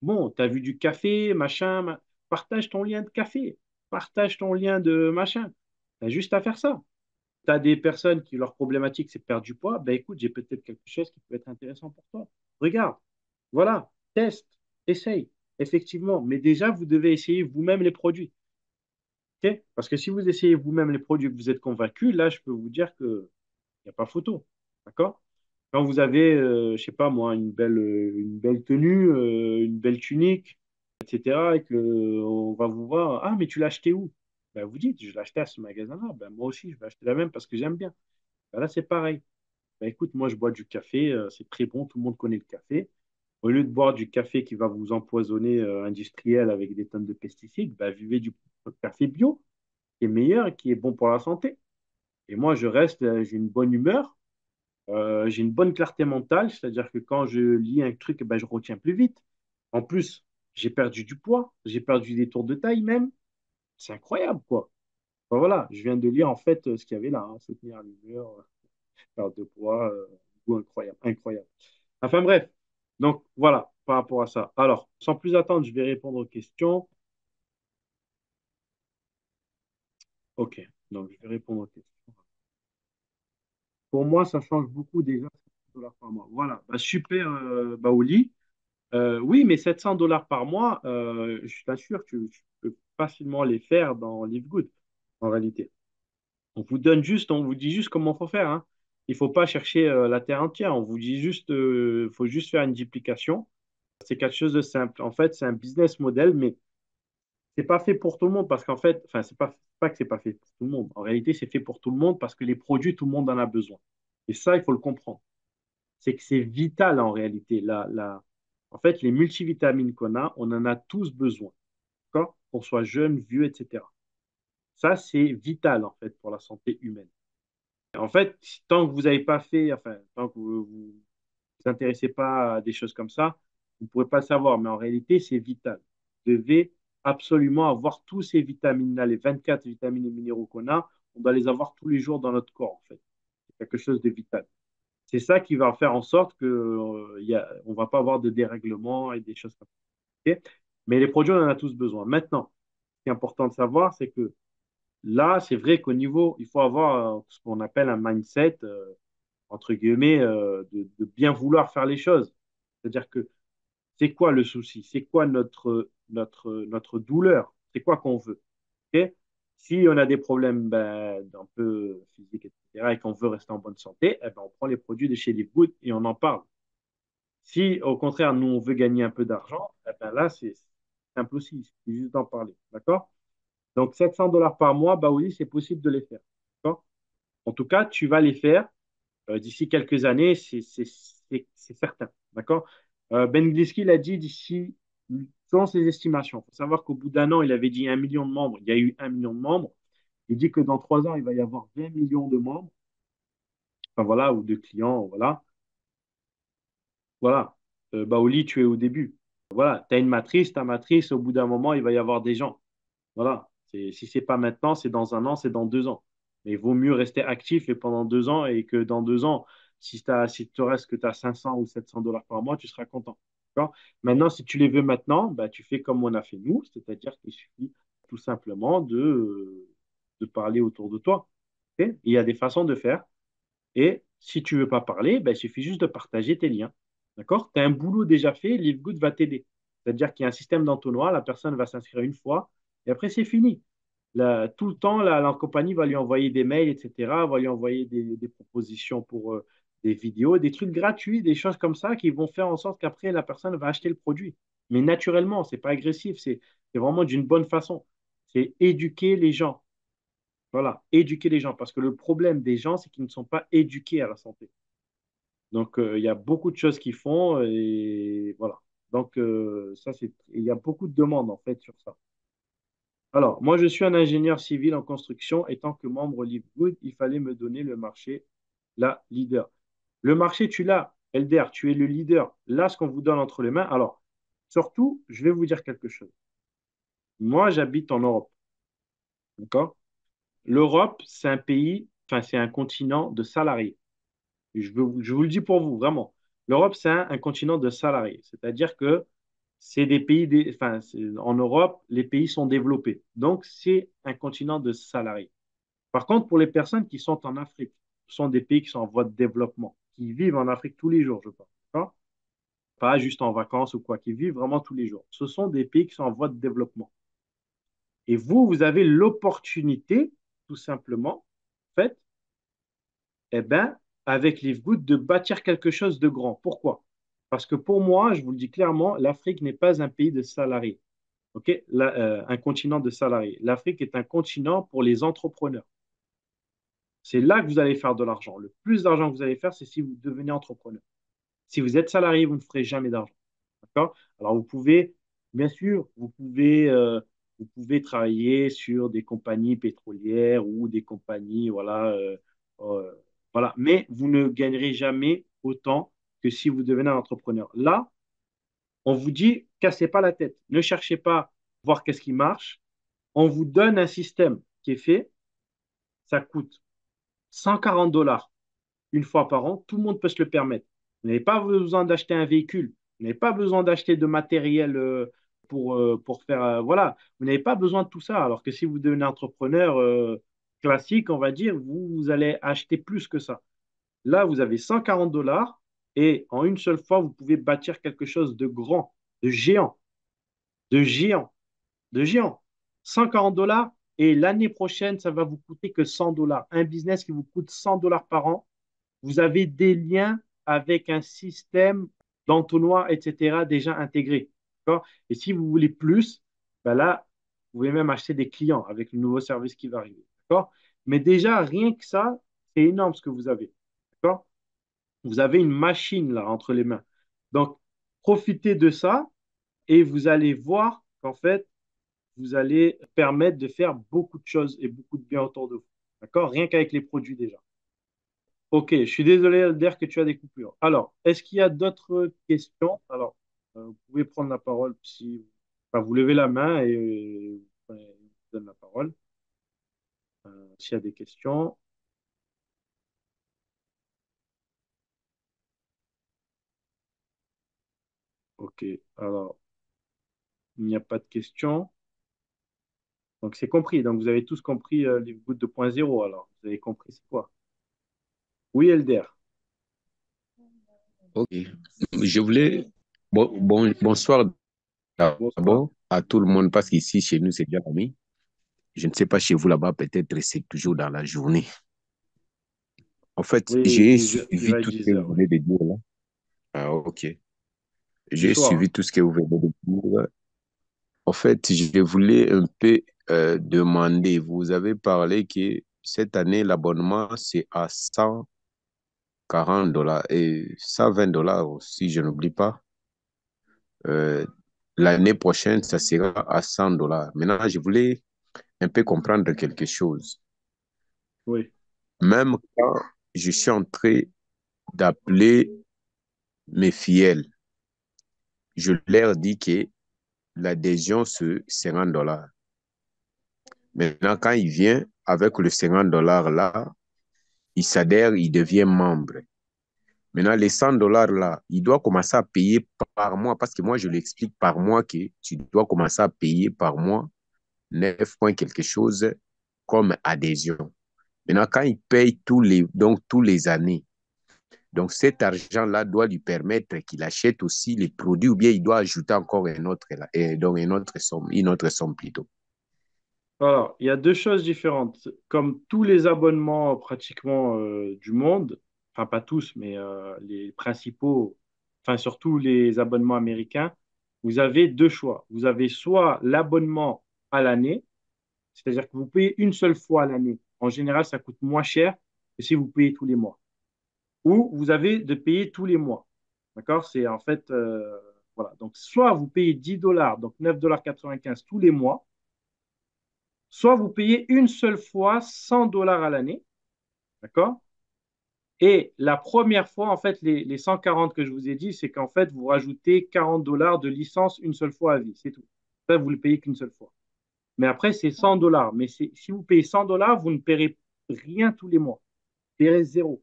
Bon, tu as vu du café, machin, partage ton lien de café. Partage ton lien de machin. Tu as juste à faire ça. Tu as des personnes qui, leur problématique, c'est de perdre du poids, ben écoute, j'ai peut-être quelque chose qui peut être intéressant pour toi. Regarde, voilà, teste, essaye, effectivement. Mais déjà, vous devez essayer vous-même les produits. Ok. Parce que si vous essayez vous-même les produits et que vous êtes convaincu, là, je peux vous dire qu'il n'y a pas photo. D'accord? Quand vous avez, je sais pas moi, une belle tenue, une belle tunique, etc., et que on va vous voir, ah, mais tu l'as acheté où? Ben, vous dites, je l'ai acheté à ce magasin-là. Ben, moi aussi, je vais acheter la même parce que j'aime bien. Ben là, c'est pareil. Ben, écoute, moi, je bois du café, c'est très bon, tout le monde connaît le café. Au lieu de boire du café qui va vous empoisonner industriel avec des tonnes de pesticides, ben, vivez du café bio, qui est meilleur et qui est bon pour la santé. Et moi, je reste, j'ai une bonne humeur, j'ai une bonne clarté mentale, c'est-à-dire que quand je lis un truc, ben, je retiens plus vite. En plus, j'ai perdu du poids, j'ai perdu des tours de taille même. C'est incroyable, quoi. Ben, voilà, je viens de lire en fait ce qu'il y avait là, hein, soutenir l'humeur, perte de poids, goût incroyable, incroyable. Enfin bref, donc voilà par rapport à ça. Alors, sans plus attendre, je vais répondre aux questions. Ok, donc je vais répondre aux questions. Pour moi, ça change beaucoup déjà, 700 dollars par mois. Voilà, bah, super, Baouli. Oui, mais 700 dollars par mois, je t'assure, tu peux facilement les faire dans LiveGood, en réalité. On vous dit juste comment faut faire, hein. Il faut pas chercher la terre entière. On vous dit juste, faut juste faire une duplication. C'est quelque chose de simple. En fait, c'est un business model, mais c'est pas fait pour tout le monde parce qu'en fait, enfin, c'est pas que c'est pas fait pour tout le monde. En réalité, c'est fait pour tout le monde parce que les produits, tout le monde en a besoin. Et ça, il faut le comprendre. C'est que c'est vital en réalité. En fait, les multivitamines qu'on a, on en a tous besoin. D'accord? Qu'on soit jeune, vieux, etc. Ça, c'est vital en fait pour la santé humaine. En fait, tant que vous n'avez pas fait, enfin, tant que vous vous intéressez pas à des choses comme ça, vous ne pourrez pas le savoir. Mais en réalité, c'est vital. Vous devez absolument avoir tous ces vitamines-là, les 24 vitamines et minéraux qu'on a, on doit les avoir tous les jours dans notre corps, en fait. C'est quelque chose de vital. C'est ça qui va faire en sorte que, on ne va pas avoir de dérèglement et des choses comme ça. Ok. Mais les produits, on en a tous besoin. Maintenant, ce qui est important de savoir, c'est que là, c'est vrai qu'au niveau, il faut avoir ce qu'on appelle un mindset, entre guillemets, de bien vouloir faire les choses. C'est-à-dire que c'est quoi le souci? C'est quoi notre douleur? C'est quoi qu'on veut? Ok. Si on a des problèmes ben, un peu physiques, etc., et qu'on veut rester en bonne santé, eh ben, on prend les produits de chez Livegood et on en parle. Si au contraire, nous, on veut gagner un peu d'argent, eh ben, là, c'est simple aussi, c'est juste d'en parler. D'accord? Donc, 700 dollars par mois, bah oui, c'est possible de les faire. D'accord. En tout cas, tu vas les faire d'ici quelques années, c'est certain. D'accord. Ben Gliski l'a dit d'ici, selon ses estimations. Il faut savoir qu'au bout d'un an, il avait dit 1 million de membres. Il y a eu 1 million de membres. Il dit que dans 3 ans, il va y avoir 20 millions de membres. Enfin voilà, ou de clients. Voilà. Voilà. Baoli, tu es au début. Voilà. Tu as une matrice, ta matrice, au bout d'un moment, il va y avoir des gens. Voilà. Si c'est pas maintenant, c'est dans un an, c'est dans 2 ans. Mais il vaut mieux rester actif et pendant 2 ans et que dans 2 ans, si te reste que tu as 500 ou 700 dollars par mois, tu seras content. D'accord. Maintenant, si tu les veux maintenant, bah, tu fais comme on a fait nous, c'est-à-dire qu'il suffit tout simplement de parler autour de toi. Ok. Il y a des façons de faire. Et si tu veux pas parler, ben, il suffit juste de partager tes liens. D'accord? Tu as un boulot déjà fait, LiveGood va t'aider. C'est-à-dire qu'il y a un système d'entonnoir, la personne va s'inscrire une fois et après c'est fini. tout le temps, la compagnie va lui envoyer des mails, etc., va lui envoyer des propositions pour des vidéos, des trucs gratuits, des choses comme ça qui vont faire en sorte qu'après, la personne va acheter le produit. Mais naturellement, c'est pas agressif, c'est vraiment d'une bonne façon. C'est éduquer les gens. Voilà, éduquer les gens. Parce que le problème des gens, c'est qu'ils ne sont pas éduqués à la santé. Donc, il y a beaucoup de choses qu'ils font et voilà. Donc, ça, il y a beaucoup de demandes en fait sur ça. Alors, moi, je suis un ingénieur civil en construction et tant que membre Livegood, il fallait me donner le marché, la leader. Le marché, tu l'as, Elder, tu es le leader. Là, ce qu'on vous donne entre les mains. Alors, surtout, je vais vous dire quelque chose. Moi, j'habite en Europe, d'accord? L'Europe, c'est un pays, enfin, c'est un continent de salariés. Je vous le dis pour vous, vraiment. L'Europe, c'est un continent de salariés. C'est-à-dire que c'est des pays, enfin, en Europe, les pays sont développés. Donc, c'est un continent de salariés. Par contre, pour les personnes qui sont en Afrique, ce sont des pays qui sont en voie de développement, qui vivent en Afrique tous les jours, je pense. D'accord. Pas juste en vacances ou quoi, qui vivent vraiment tous les jours. Ce sont des pays qui sont en voie de développement. Et vous, vous avez l'opportunité, tout simplement, en fait, eh ben, avec Livegood, de bâtir quelque chose de grand. Pourquoi? Parce que pour moi, je vous le dis clairement, l'Afrique n'est pas un pays de salariés. OK? Un continent de salariés. L'Afrique est un continent pour les entrepreneurs. C'est là que vous allez faire de l'argent. Le plus d'argent que vous allez faire, c'est si vous devenez entrepreneur. Si vous êtes salarié, vous ne ferez jamais d'argent. D'accord? Alors, vous pouvez, bien sûr, vous pouvez travailler sur des compagnies pétrolières ou des compagnies, euh, voilà. Mais vous ne gagnerez jamais autant que si vous devenez un entrepreneur. Là, on vous dit, cassez pas la tête. Ne cherchez pas voir qu'est-ce qui marche. On vous donne un système qui est fait. Ça coûte 140 $ une fois par an, tout le monde peut se le permettre. Vous n'avez pas besoin d'acheter un véhicule, vous n'avez pas besoin d'acheter de matériel pour faire. Voilà, vous n'avez pas besoin de tout ça. Alors que si vous devenez entrepreneur classique, on va dire, vous allez acheter plus que ça. Là, vous avez 140 $ et en une seule fois, vous pouvez bâtir quelque chose de grand, de géant, de géant, de géant. 140 $ et l'année prochaine, ça va vous coûter que 100 $. Un business qui vous coûte 100 $ par an, vous avez des liens avec un système d'entonnoir, etc., déjà intégré. D'accord. Et si vous voulez plus, ben là, vous pouvez même acheter des clients avec le nouveau service qui va arriver. D'accord. Mais déjà, rien que ça, c'est énorme ce que vous avez. D'accord. Vous avez une machine là entre les mains. Donc, profitez de ça et vous allez voir qu'en fait, vous allez permettre de faire beaucoup de choses et beaucoup de bien autour de vous. D'accord. Rien qu'avec les produits déjà. Ok, je suis désolé, Alder, que tu as des coupures. Alors, est-ce qu'il y a d'autres questions? Alors, vous pouvez prendre la parole si enfin, vous levez la main et je vous donne la parole. S'il y a des questions. Ok, alors, il n'y a pas de questions. Donc, c'est compris. Donc, vous avez tous compris les gouttes 2.0. Alors, vous avez compris c'est quoi? Oui, Elder. Ok. Je voulais. Bonsoir Bonsoir. d'abord à tout le monde parce qu'ici, chez nous, c'est déjà la nuit. Je ne sais pas chez vous là-bas, peut-être c'est toujours dans la journée. En fait, Oui, j'ai 10 suivi dirais tout ce que 10 heures, vous oui. venez de dire là. Ah, ok. Du J'ai soir, hein. suivi tout ce que vous venez de dire. En fait, je voulais un peu demander, vous avez parlé que cette année, l'abonnement, c'est à 140 $ et 120 $ si je n'oublie pas. Euh, L'année prochaine, ça sera à 100 $. Maintenant, je voulais un peu comprendre quelque chose. Oui, Même quand je suis en train d'appeler mes fidèles, je leur dis que l'adhésion, c'est 50 $. Maintenant, quand il vient avec le 50 $ là, il s'adhère, il devient membre. Maintenant, les 100 $ là, il doit commencer à payer par mois parce que moi, je lui explique par mois que tu dois commencer à payer par mois 9 points quelque chose comme adhésion. Maintenant, quand il paye donc tous les années, donc cet argent-là doit lui permettre qu'il achète aussi les produits ou bien il doit ajouter encore un autre, donc une autre somme plutôt. Alors, il y a deux choses différentes. Comme tous les abonnements pratiquement du monde, enfin pas tous, mais les principaux, enfin surtout les abonnements américains, vous avez deux choix. Vous avez soit l'abonnement à l'année, c'est-à-dire que vous payez une seule fois à l'année. En général, ça coûte moins cher que si vous payez tous les mois. Ou vous avez de payer tous les mois. D'accord? C'est en fait, voilà. Donc, soit vous payez 10 dollars, donc 9,95 tous les mois, soit vous payez une seule fois 100 dollars à l'année. D'accord? Et la première fois, en fait, les 140 que je vous ai dit, c'est qu'en fait, vous rajoutez 40 dollars de licence une seule fois à vie. C'est tout. Ça, vous ne le payez qu'une seule fois. Mais après, c'est 100 dollars. Mais si vous payez 100 dollars, vous ne paierez rien tous les mois. Vous paierez zéro.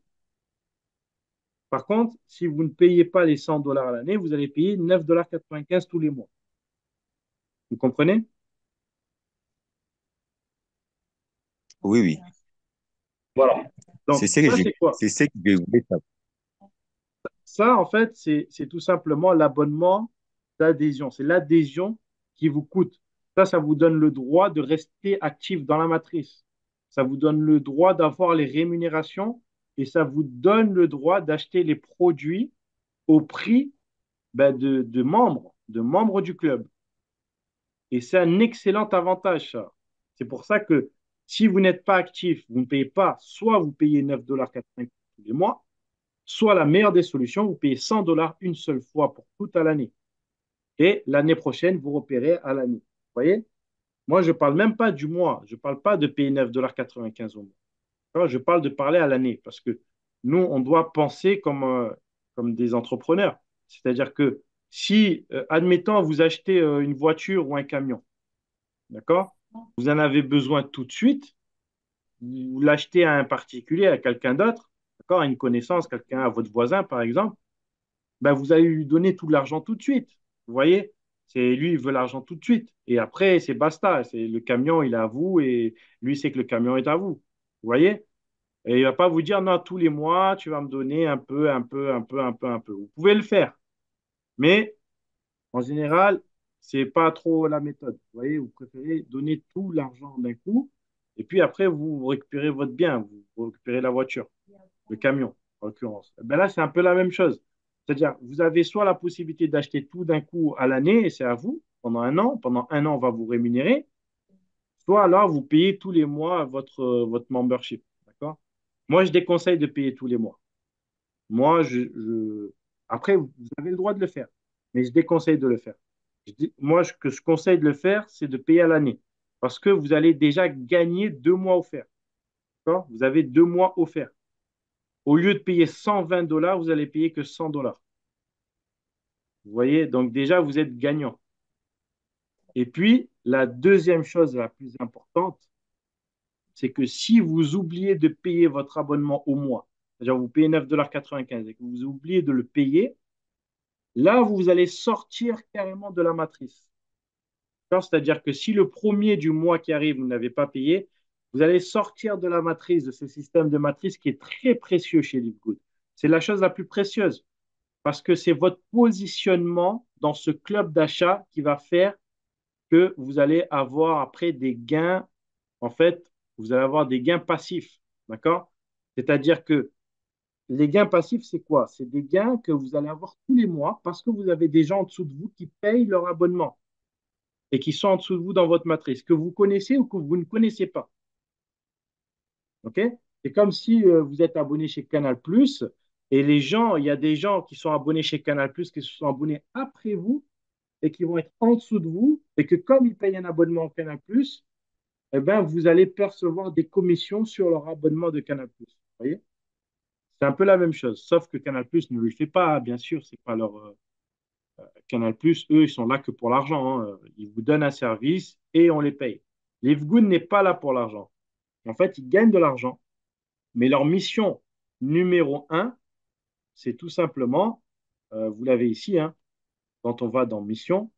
Par contre, si vous ne payez pas les 100 dollars à l'année, vous allez payer 9,95 tous les mois. Vous comprenez? Oui, oui. Voilà. Donc, ça, c'est quoi? C'est ce que je voulais savoir. Ça, en fait, c'est tout simplement l'abonnement d'adhésion. C'est l'adhésion qui vous coûte. Ça vous donne le droit de rester actif dans la matrice. Ça vous donne le droit d'avoir les rémunérations et ça vous donne le droit d'acheter les produits au prix ben, de membres du club. Et c'est un excellent avantage, ça. C'est pour ça que si vous n'êtes pas actif, vous ne payez pas, soit vous payez 9,95 tous les mois, soit la meilleure des solutions, vous payez 100 dollars une seule fois pour toute l'année. Et l'année prochaine, vous repérez à l'année. Vous voyez? Moi, je ne parle même pas du mois. Je ne parle pas de payer 9,95 au mois. Je parle de parler à l'année parce que nous, on doit penser comme des entrepreneurs. C'est-à-dire que si, admettons, vous achetez une voiture ou un camion, d'accord? Vous en avez besoin tout de suite. Vous l'achetez à un particulier, à quelqu'un d'autre, d'accord? À une connaissance, quelqu'un, à votre voisin, par exemple. Ben, vous allez lui donner tout l'argent tout de suite. Vous voyez? C'est lui, il veut l'argent tout de suite. Et après, c'est basta. C'est le camion, il est à vous et lui, c'est que le camion est à vous. Vous voyez? Et il ne va pas vous dire, non, tous les mois, tu vas me donner un peu, un peu, un peu, un peu, un peu. Vous pouvez le faire. Mais en général, c'est pas trop la méthode. Vous voyez, vous préférez donner tout l'argent d'un coup. Et puis après, vous récupérez votre bien. Vous récupérez la voiture, le camion, en l'occurrence. Ben là, c'est un peu la même chose. C'est-à-dire, vous avez soit la possibilité d'acheter tout d'un coup à l'année, et c'est à vous, pendant un an. Pendant un an, on va vous rémunérer. Soit alors, vous payez tous les mois votre membership. D'accord? Moi, je déconseille de payer tous les mois. Moi, après, vous avez le droit de le faire, mais je déconseille de le faire. Moi, ce que je conseille de le faire, c'est de payer à l'année. Parce que vous allez déjà gagner 2 mois offerts. D'accord? Vous avez 2 mois offerts. Au lieu de payer 120 dollars, vous allez payer que 100 dollars. Vous voyez, donc déjà, vous êtes gagnant. Et puis, la deuxième chose la plus importante, c'est que si vous oubliez de payer votre abonnement au mois, c'est-à-dire vous payez 9,95 et que vous oubliez de le payer, là, vous allez sortir carrément de la matrice. C'est-à-dire que si le premier du mois qui arrive, vous n'avez pas payé, vous allez sortir de la matrice, de ce système de matrice qui est très précieux chez LiveGood. C'est la chose la plus précieuse parce que c'est votre positionnement dans ce club d'achat qui va faire que vous allez avoir après des gains. En fait, vous allez avoir des gains passifs. D'accord? C'est-à-dire que les gains passifs, c'est quoi? C'est des gains que vous allez avoir tous les mois parce que vous avez des gens en dessous de vous qui payent leur abonnement et qui sont en dessous de vous dans votre matrice, que vous connaissez ou que vous ne connaissez pas. OK? C'est comme si vous êtes abonné chez Canal+, et les gens, il y a des gens qui sont abonnés chez Canal+, qui se sont abonnés après vous et qui vont être en dessous de vous, et que comme ils payent un abonnement Canal+, eh ben, vous allez percevoir des commissions sur leur abonnement de Canal+. Vous voyez? C'est un peu la même chose, sauf que Canal+ ne le fait pas, bien sûr, c'est pas leur, Canal+, eux, ils sont là que pour l'argent, hein. Ils vous donnent un service et on les paye. Livegood n'est pas là pour l'argent. En fait, ils gagnent de l'argent, mais leur mission numéro un, c'est tout simplement, vous l'avez ici, hein, quand on va dans mission,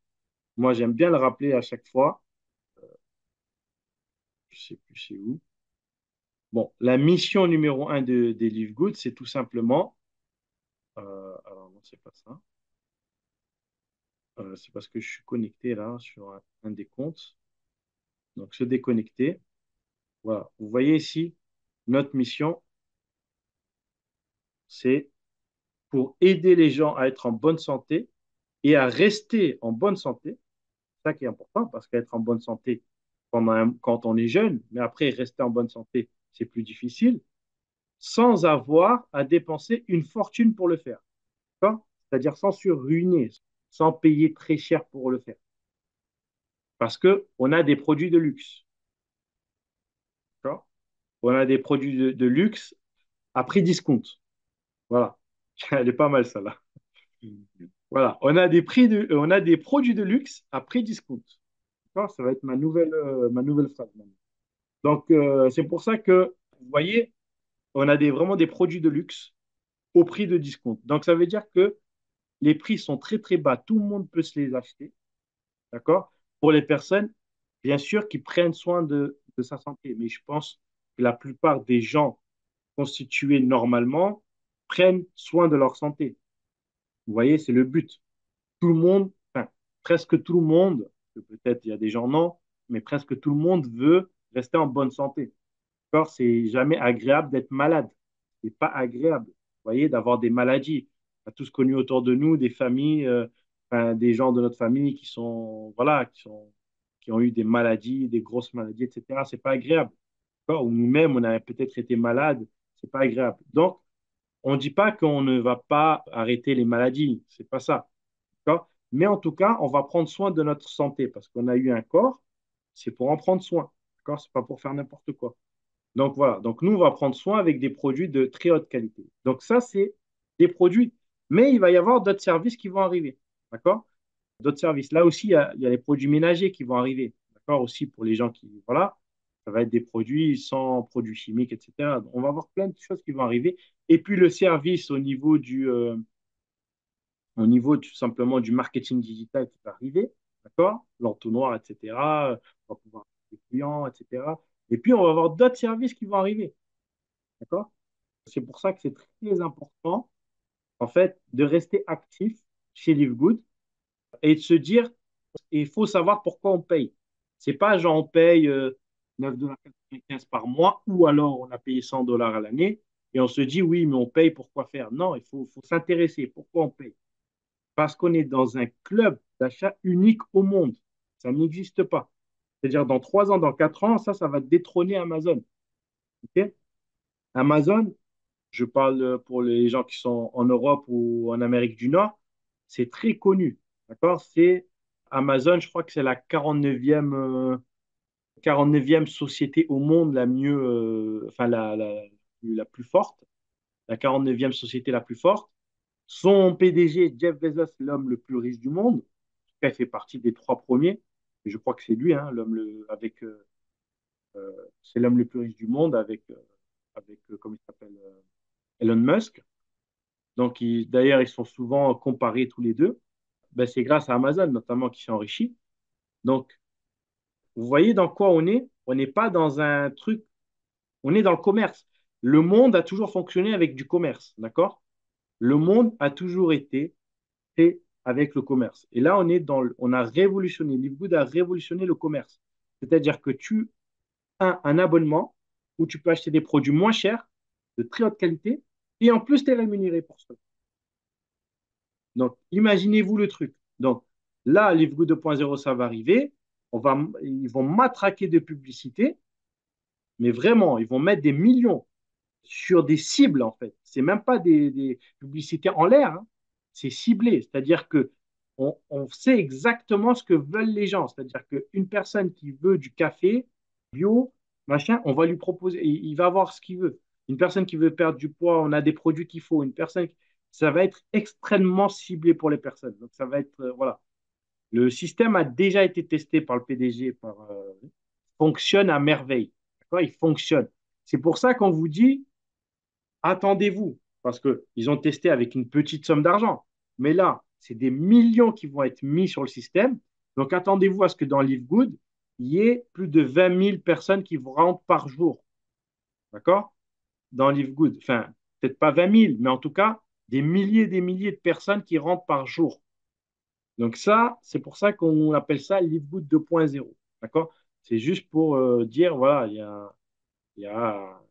moi j'aime bien le rappeler à chaque fois, je ne sais plus c'est où. Bon, la mission numéro un des Livegood, c'est tout simplement, alors non, c'est pas ça. C'est parce que je suis connecté là sur un des comptes. Donc, se déconnecter. Voilà. Vous voyez ici, notre mission, c'est pour aider les gens à être en bonne santé et à rester en bonne santé. C'est ça qui est important parce qu'être en bonne santé quand on est jeune, mais après rester en bonne santé, c'est plus difficile, sans avoir à dépenser une fortune pour le faire. D'accord. C'est-à-dire sans se ruiner, sans payer très cher pour le faire. Parce qu'on a des produits de luxe. D'accord. On a des produits de luxe à prix discount. Voilà. Elle est pas mal, ça, là. Voilà. On a des produits de luxe à prix discount. D'accord. Ça va être ma nouvelle phrase maintenant. Donc, c'est pour ça que, vous voyez, on a vraiment des produits de luxe au prix de discount. Donc, ça veut dire que les prix sont très, très bas. Tout le monde peut se les acheter. D'accord? Pour les personnes, bien sûr, qui prennent soin de sa santé. Mais je pense que la plupart des gens constitués normalement prennent soin de leur santé. Vous voyez, c'est le but. Tout le monde, enfin, presque tout le monde, peut-être il y a des gens non, mais presque tout le monde veut rester en bonne santé. D'accord. C'est jamais agréable d'être malade. C'est pas agréable, vous voyez, d'avoir des maladies. On a tous connu autour de nous des familles, enfin, des gens de notre famille qui sont, voilà, qui ont eu des maladies, des grosses maladies, etc. C'est pas agréable. D'accord. Ou nous-mêmes, on a peut-être été malades. C'est pas agréable. Donc, on ne dit pas qu'on ne va pas arrêter les maladies. C'est pas ça. D'accord. Mais en tout cas, on va prendre soin de notre santé parce qu'on a eu un corps. C'est pour en prendre soin. D'accord. C'est pas pour faire n'importe quoi. Donc voilà, donc nous, on va prendre soin avec des produits de très haute qualité. Donc ça, c'est des produits. Mais il va y avoir d'autres services qui vont arriver. D'accord? D'autres services. Là aussi, il y a les produits ménagers qui vont arriver. D'accord? Aussi pour les gens qui, voilà, ça va être des produits sans produits chimiques, etc. On va avoir plein de choses qui vont arriver. Et puis le service au niveau tout simplement du marketing digital qui va arriver. D'accord? L'entonnoir, etc. On va pouvoir avoir des clients, etc. Et puis, on va avoir d'autres services qui vont arriver. D'accord? C'est pour ça que c'est très important, en fait, de rester actif chez LiveGood et de se dire, il faut savoir pourquoi on paye. C'est pas genre on paye 9,95 $ par mois ou alors on a payé 100 $ à l'année et on se dit oui, mais on paye pour quoi faire? Non, faut s'intéresser. Pourquoi on paye? Parce qu'on est dans un club d'achat unique au monde. Ça n'existe pas. C'est-à-dire dans 3 ans, dans 4 ans, ça va détrôner Amazon. Ok. Amazon, je parle pour les gens qui sont en Europe ou en Amérique du Nord, c'est très connu. D'accord? C'est Amazon, je crois que c'est la 49e société au monde la mieux, enfin la plus forte, la 49e société la plus forte. Son PDG, Jeff Bezos, l'homme le plus riche du monde, en tout cas, il fait partie des 3 premiers. Et je crois que c'est lui, hein, c'est l'homme le plus riche du monde avec comment il s'appelle, Elon Musk. Donc, d'ailleurs, ils sont souvent comparés tous les deux. Ben, c'est grâce à Amazon, notamment, qui s'est enrichi. Donc, vous voyez dans quoi on est? On n'est pas dans un truc, on est dans le commerce. Le monde a toujours fonctionné avec du commerce, d'accord? Le monde a toujours été fait avec le commerce. Et là, on a révolutionné, Livegood a révolutionné le commerce. C'est-à-dire que tu as un abonnement où tu peux acheter des produits moins chers, de très haute qualité, et en plus, tu es rémunéré pour ça. Donc, imaginez-vous le truc. Donc, là, Livegood 2.0, ça va arriver. Ils vont matraquer de publicité, mais vraiment, ils vont mettre des millions sur des cibles, en fait. C'est même pas des publicités en l'air, hein. C'est ciblé. C'est-à-dire que on sait exactement ce que veulent les gens. C'est-à-dire qu'une personne qui veut du café bio, machin, on va lui proposer, il va avoir ce qu'il veut. Une personne qui veut perdre du poids, on a des produits qu'il faut. Ça va être extrêmement ciblé pour les personnes. Donc, ça va être, voilà. Le système a déjà été testé par le PDG, fonctionne à merveille. D'accord. Il fonctionne. C'est pour ça qu'on vous dit, attendez-vous, parce qu'ils ont testé avec une petite somme d'argent. Mais là, c'est des millions qui vont être mis sur le système. Donc, attendez-vous à ce que dans LiveGood, il y ait plus de 20 000 personnes qui vous rentrent par jour. D'accord? Dans LiveGood. Enfin, peut-être pas 20 000, mais en tout cas, des milliers de personnes qui rentrent par jour. Donc ça, c'est pour ça qu'on appelle ça LiveGood 2.0. D'accord? C'est juste pour dire, voilà, il y a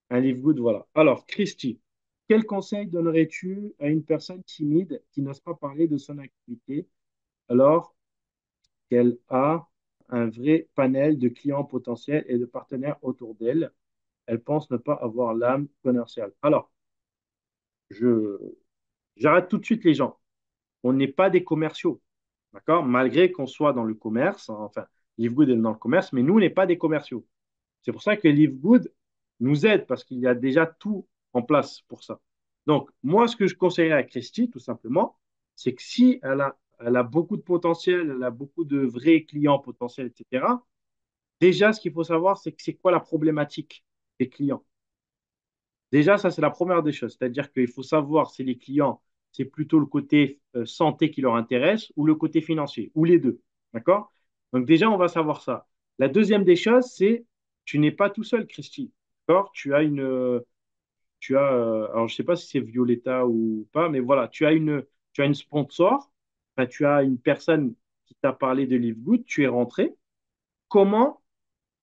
un livre good, voilà. Alors, Christy, quel conseil donnerais-tu à une personne timide qui n'ose pas parler de son activité alors qu'elle a un vrai panel de clients potentiels et de partenaires autour d'elle? Elle pense ne pas avoir l'âme commerciale. Alors, je, j'arrête tout de suite les gens. On n'est pas des commerciaux, d'accord? Malgré qu'on soit dans le commerce, hein, enfin, Livegood est dans le commerce, mais nous, on n'est pas des commerciaux. C'est pour ça que Livegood nous aide parce qu'il y a déjà tout en place pour ça. Donc, moi, ce que je conseillerais à Christy, tout simplement, c'est que si elle a beaucoup de potentiel, elle a beaucoup de vrais clients potentiels, etc., déjà, ce qu'il faut savoir, c'est que c'est quoi la problématique des clients. Déjà, ça, c'est la première des choses. C'est-à-dire qu'il faut savoir si les clients, c'est plutôt le côté santé qui leur intéresse ou le côté financier, ou les deux. D'accord? Donc déjà, on va savoir ça. La deuxième des choses, c'est tu n'es pas tout seul, Christy. D'accord? Alors je ne sais pas si c'est Violetta ou pas, mais voilà, tu as une sponsor, enfin, tu as une personne qui t'a parlé de Live Good, tu es rentré. Comment,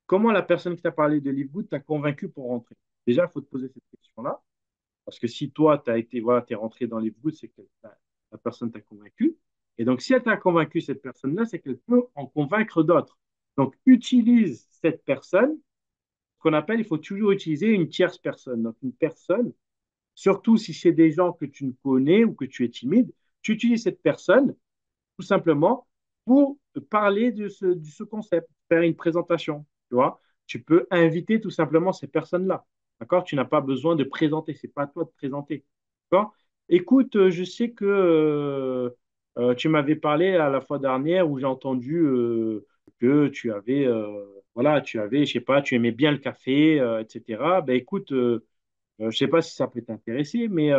comment la personne qui t'a parlé de Live Good t'a convaincu pour rentrer? Déjà, il faut te poser cette question-là. Parce que si toi, tu as été, voilà, t'es rentré dans les bouts, c'est que la personne t'a convaincu. Et donc, si elle t'a convaincu, cette personne-là, c'est qu'elle peut en convaincre d'autres. Donc, utilise cette personne, ce qu'on appelle, il faut toujours utiliser une tierce personne. Donc, une personne, surtout si c'est des gens que tu ne connais ou que tu es timide, tu utilises cette personne tout simplement pour parler de ce concept, faire une présentation. Tu vois, tu peux inviter tout simplement ces personnes-là. D'accord? Tu n'as pas besoin de présenter, c'est pas à toi de présenter. D'accord? Écoute, je sais que tu m'avais parlé à la fois dernière où j'ai entendu que voilà, je sais pas, tu aimais bien le café, etc. Ben écoute, je sais pas si ça peut t'intéresser, mais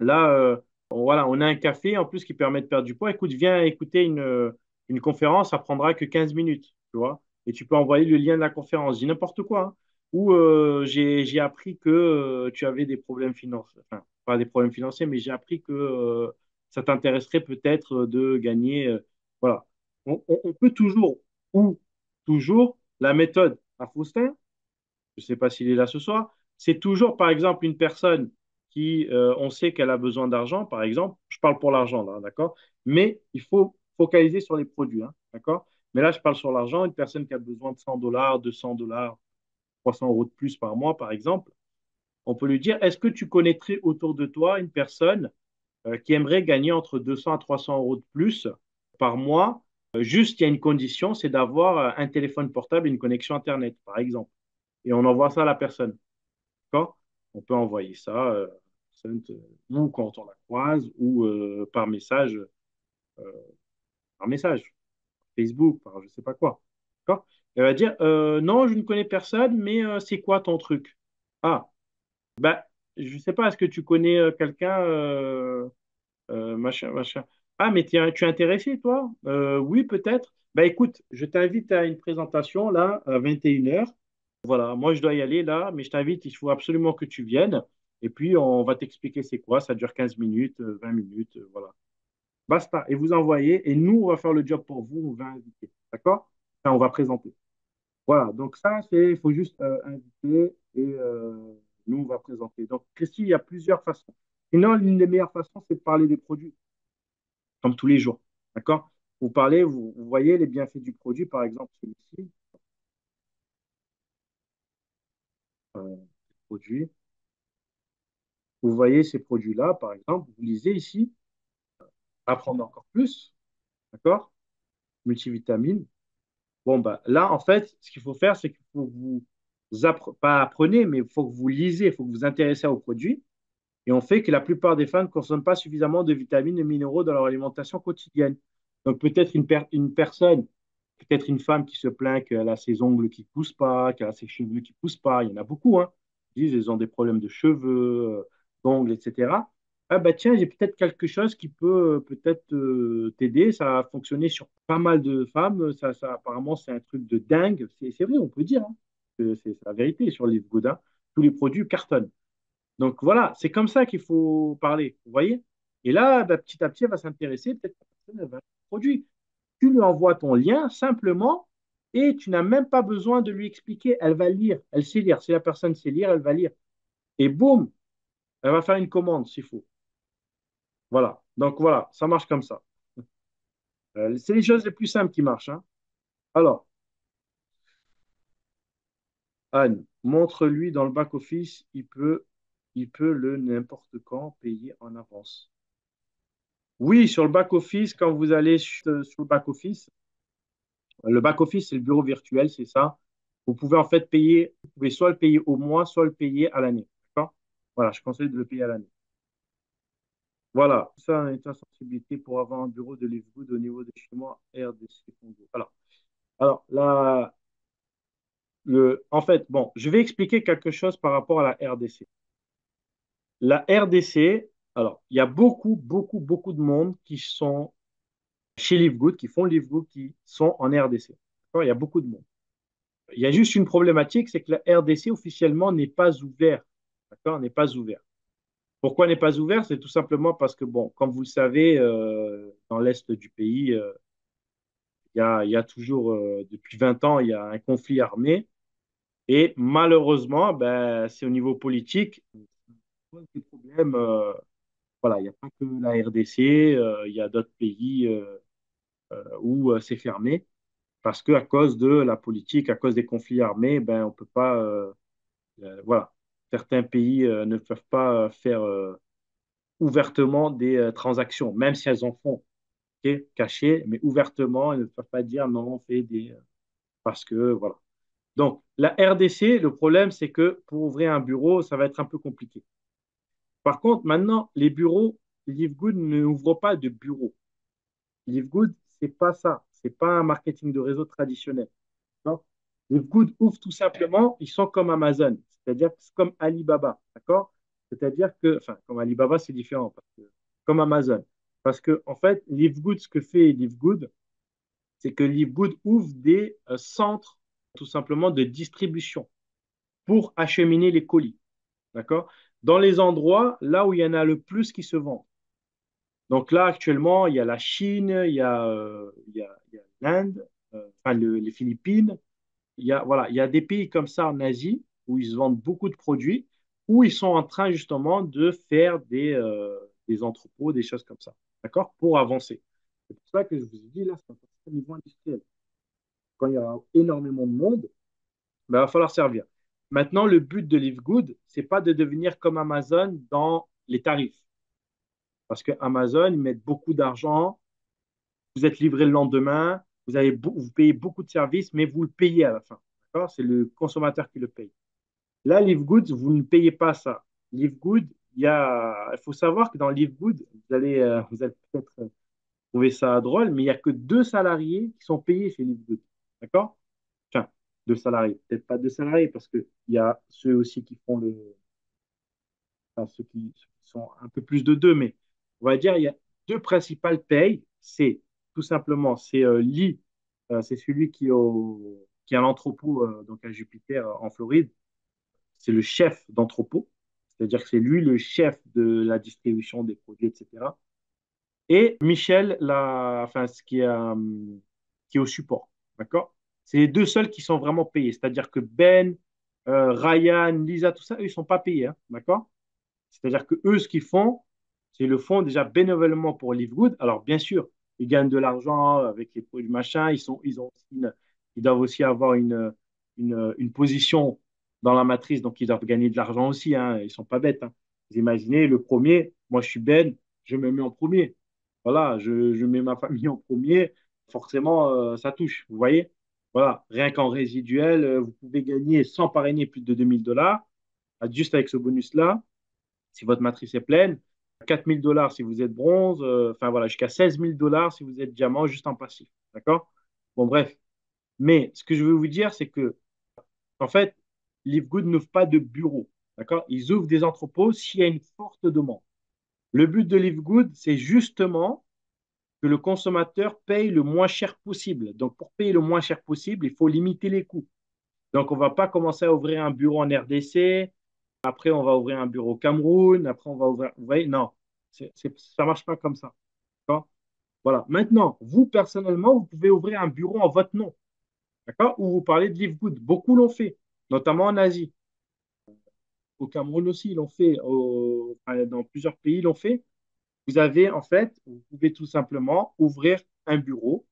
là, voilà, on a un café en plus qui permet de perdre du poids. Écoute, viens écouter une conférence, ça prendra que 15 minutes, tu vois. Et tu peux envoyer le lien de la conférence, je dis n'importe quoi, hein. Ou j'ai appris que tu avais des problèmes financiers, enfin, pas des problèmes financiers, mais j'ai appris que ça t'intéresserait peut-être de gagner. Voilà. On peut toujours, ou toujours, la méthode à Faustin, je ne sais pas s'il est là ce soir, c'est toujours, par exemple, une personne qui, on sait qu'elle a besoin d'argent, par exemple, je parle pour l'argent, là, d'accord? Mais il faut focaliser sur les produits, hein, d'accord? Mais là, je parle sur l'argent, une personne qui a besoin de 100 dollars, 200 dollars, 300 euros de plus par mois, par exemple, on peut lui dire, est-ce que tu connaîtrais autour de toi une personne qui aimerait gagner entre 200 à 300 euros de plus par mois? Juste, il y a une condition, c'est d'avoir un téléphone portable et une connexion Internet, par exemple. Et on envoie ça à la personne. D'accord? On peut envoyer ça ou quand on la croise ou euh, par message, Facebook, par je sais pas quoi. D'accord? Elle va dire non, je ne connais personne, mais c'est quoi ton truc? Ah, bah, je sais pas, est-ce que tu connais quelqu'un, machin, machin. Ah, mais tu es intéressé, toi? Oui, peut-être. Bah écoute, je t'invite à une présentation là, à 21 heures. Voilà, moi je dois y aller là, mais je t'invite, il faut absolument que tu viennes. Et puis on va t'expliquer c'est quoi, ça dure 15 minutes, 20 minutes, voilà. Basta. Et vous envoyez, et nous on va faire le job pour vous, on va inviter. D'accord? Enfin, on va présenter. Voilà, donc ça, il faut juste inviter et nous on va présenter. Donc, Christy, il y a plusieurs façons. Sinon, l'une des meilleures façons, c'est de parler des produits, comme tous les jours. D'accord? Vous parlez, vous voyez les bienfaits du produit, par exemple, celui-ci, euh, produit. Vous voyez ces produits-là, par exemple, vous lisez ici, apprendre encore plus, d'accord? Multivitamines. Bon, bah, là, en fait, ce qu'il faut faire, c'est qu'il faut que pas apprenez, mais il faut que vous lisez, il faut que vous vous intéressez aux produits. Et on fait que la plupart des femmes ne consomment pas suffisamment de vitamines et minéraux dans leur alimentation quotidienne. Donc, peut-être une personne, peut-être une femme qui se plaint qu'elle a ses ongles qui ne poussent pas, qu'elle a ses cheveux qui ne poussent pas. Il y en a beaucoup, hein. Ils disent ils ont des problèmes de cheveux, d'ongles, etc. Ah bah tiens, j'ai peut-être quelque chose qui peut peut-être t'aider. Ça a fonctionné sur pas mal de femmes. Apparemment, c'est un truc de dingue. C'est vrai, on peut dire, hein, que c'est la vérité sur les Godin. Tous les produits cartonnent. Donc voilà, c'est comme ça qu'il faut parler, vous voyez? Et là, bah, petit à petit, elle va s'intéresser, peut-être que la personne elle va acheter le produit. Tu lui envoies ton lien simplement, et tu n'as même pas besoin de lui expliquer. Elle va lire, elle sait lire. Si la personne sait lire, elle va lire. Et boum, elle va faire une commande s'il faut. Voilà. Donc voilà, ça marche comme ça. C'est les choses les plus simples qui marchent, hein. Alors, Anne, montre-lui dans le back-office, il peut le n'importe quand payer en avance. Oui, sur le back-office, quand vous allez sur le back-office, c'est le bureau virtuel, c'est ça. Vous pouvez en fait payer, vous pouvez soit le payer au mois, soit le payer à l'année. D'accord? Voilà, je conseille de le payer à l'année. Voilà, ça est une sensibilité pour avoir un bureau de Livegood au niveau de chez moi, RDC Congo. Alors là, en fait, bon, je vais expliquer quelque chose par rapport à la RDC. La RDC, alors, il y a beaucoup, beaucoup, beaucoup de monde qui sont chez Livegood, qui font Livegood, qui sont en RDC. D'accord? Il y a beaucoup de monde. Il y a juste une problématique, c'est que la RDC officiellement n'est pas ouverte. D'accord? N'est pas ouvert. Pourquoi n'est pas ouvert? C'est tout simplement parce que, bon, comme vous le savez, dans l'Est du pays, il y a toujours, depuis 20 ans, il y a un conflit armé. Et malheureusement, ben, c'est au niveau politique, pose des problèmes. Voilà, il n'y a pas que la RDC, il y a d'autres pays où c'est fermé. Parce qu'à cause de la politique, à cause des conflits armés, ben, on peut pas. Voilà, certains pays ne peuvent pas faire ouvertement des transactions, même si elles en font, ok, cachées, mais ouvertement, elles ne peuvent pas dire non, on fait des. Parce que, voilà. Donc, la RDC, le problème, c'est que pour ouvrir un bureau, ça va être un peu compliqué. Par contre, maintenant, les bureaux, LiveGood n'ouvre pas de bureau. LiveGood, c'est pas ça. C'est pas un marketing de réseau traditionnel. D'accord. LiveGood ouvre tout simplement, ils sont comme Amazon, c'est-à-dire que c'est comme Alibaba. D'accord. C'est-à-dire que, enfin, comme Alibaba, c'est différent, comme Amazon. Parce que, en fait, LiveGood, ce que fait LiveGood, c'est que LiveGood ouvre des centres, tout simplement, de distribution pour acheminer les colis. D'accord. Dans les endroits là où il y en a le plus qui se vendent. Donc là, actuellement, il y a la Chine, il y a l'Inde, enfin les Philippines. Voilà, il y a des pays comme ça en Asie où ils se vendent beaucoup de produits, où ils sont en train justement de faire des entrepôts, des choses comme ça, d'accord, pour avancer. C'est pour ça que je vous ai dit, là, c'est un au niveau industriel. Quand il y aura énormément de monde, ben, il va falloir servir. Maintenant, le but de LiveGood, c'est pas de devenir comme Amazon dans les tarifs. Parce que Amazon, ils mettent beaucoup d'argent, vous êtes livré le lendemain, vous payez beaucoup de services, mais vous le payez à la fin. D'accord. C'est le consommateur qui le paye. Là, LiveGood, vous ne payez pas ça. LiveGood, il faut savoir que dans LiveGood, vous allez peut-être trouver ça drôle, mais il n'y a que 2 salariés qui sont payés chez LiveGood. D'accord. Enfin, 2 salariés. Peut-être pas 2 salariés, parce qu'il y a ceux aussi qui font enfin, ceux qui sont un peu plus de deux, mais on va dire il y a 2 principales payes. C'est tout simplement, c'est Lee, c'est celui qui a l'entrepôt donc à Jupiter en Floride. C'est le chef d'entrepôt, c'est-à-dire que c'est lui le chef de la distribution des produits, etc. Et Michel, enfin, qui est au support. D'accord. C'est les 2 seuls qui sont vraiment payés. C'est-à-dire que Ben, Ryan, Lisa, tout ça, eux, ils ne sont pas payés. Hein. D'accord. C'est-à-dire que eux, ce qu'ils font, c'est le font déjà bénévolement pour Livegood. Alors, bien sûr, ils gagnent de l'argent avec les produits machin. Ils doivent aussi avoir une position dans la matrice, donc ils doivent gagner de l'argent aussi. Hein. Ils ne sont pas bêtes. Hein. Vous imaginez, le premier, moi je suis Ben, je me mets en premier. Voilà, je mets ma famille en premier. Forcément, ça touche. Vous voyez? Voilà, rien qu'en résiduel, vous pouvez gagner sans parrainer plus de 2 000 $, juste avec ce bonus-là si votre matrice est pleine, 4 000 $ si vous êtes bronze, enfin voilà, jusqu'à 16 000 $ si vous êtes diamant, juste en passif. D'accord. Bon, bref. Mais ce que je veux vous dire, c'est que, en fait, LiveGood n'ouvre pas de bureau. D'accord. Ils ouvrent des entrepôts s'il y a une forte demande. Le but de LiveGood, c'est justement que le consommateur paye le moins cher possible. Donc, pour payer le moins cher possible, il faut limiter les coûts. Donc, on ne va pas commencer à ouvrir un bureau en RDC. Après, on va ouvrir un bureau au Cameroun. Après, on va ouvrir. Vous voyez, non, ça ne marche pas comme ça. D'accord. Voilà. Maintenant, vous, personnellement, vous pouvez ouvrir un bureau en votre nom. d'accord? Ou vous parlez de Live Good. Beaucoup l'ont fait, notamment en Asie. Au Cameroun aussi, ils l'ont fait. Enfin, dans plusieurs pays, ils l'ont fait. Vous avez, en fait, vous pouvez tout simplement ouvrir un bureau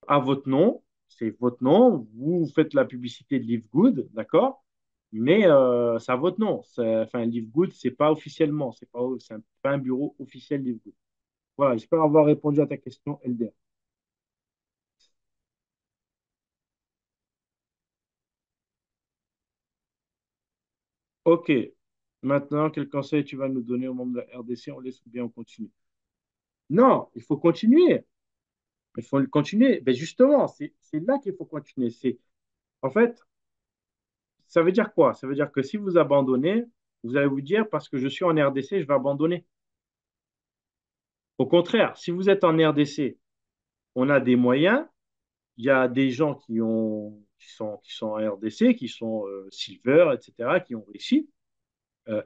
à votre nom. C'est votre nom. Vous faites la publicité de Live Good, d'accord? Mais c'est à votre nom. Enfin, Live Good, c'est pas officiellement. Pas un bureau officiel Live Good. Voilà, j'espère avoir répondu à ta question, LDR. Ok. Maintenant, quel conseil tu vas nous donner au membre de la RDC? On laisse ou bien on continue? Non, il faut continuer. Il faut continuer. Ben justement, c'est là qu'il faut continuer. En fait, ça veut dire quoi? Ça veut dire que si vous abandonnez, vous allez vous dire, parce que je suis en RDC, je vais abandonner. Au contraire, si vous êtes en RDC, on a des moyens. Il y a des gens qui sont en RDC, qui sont Silver, etc., qui ont réussi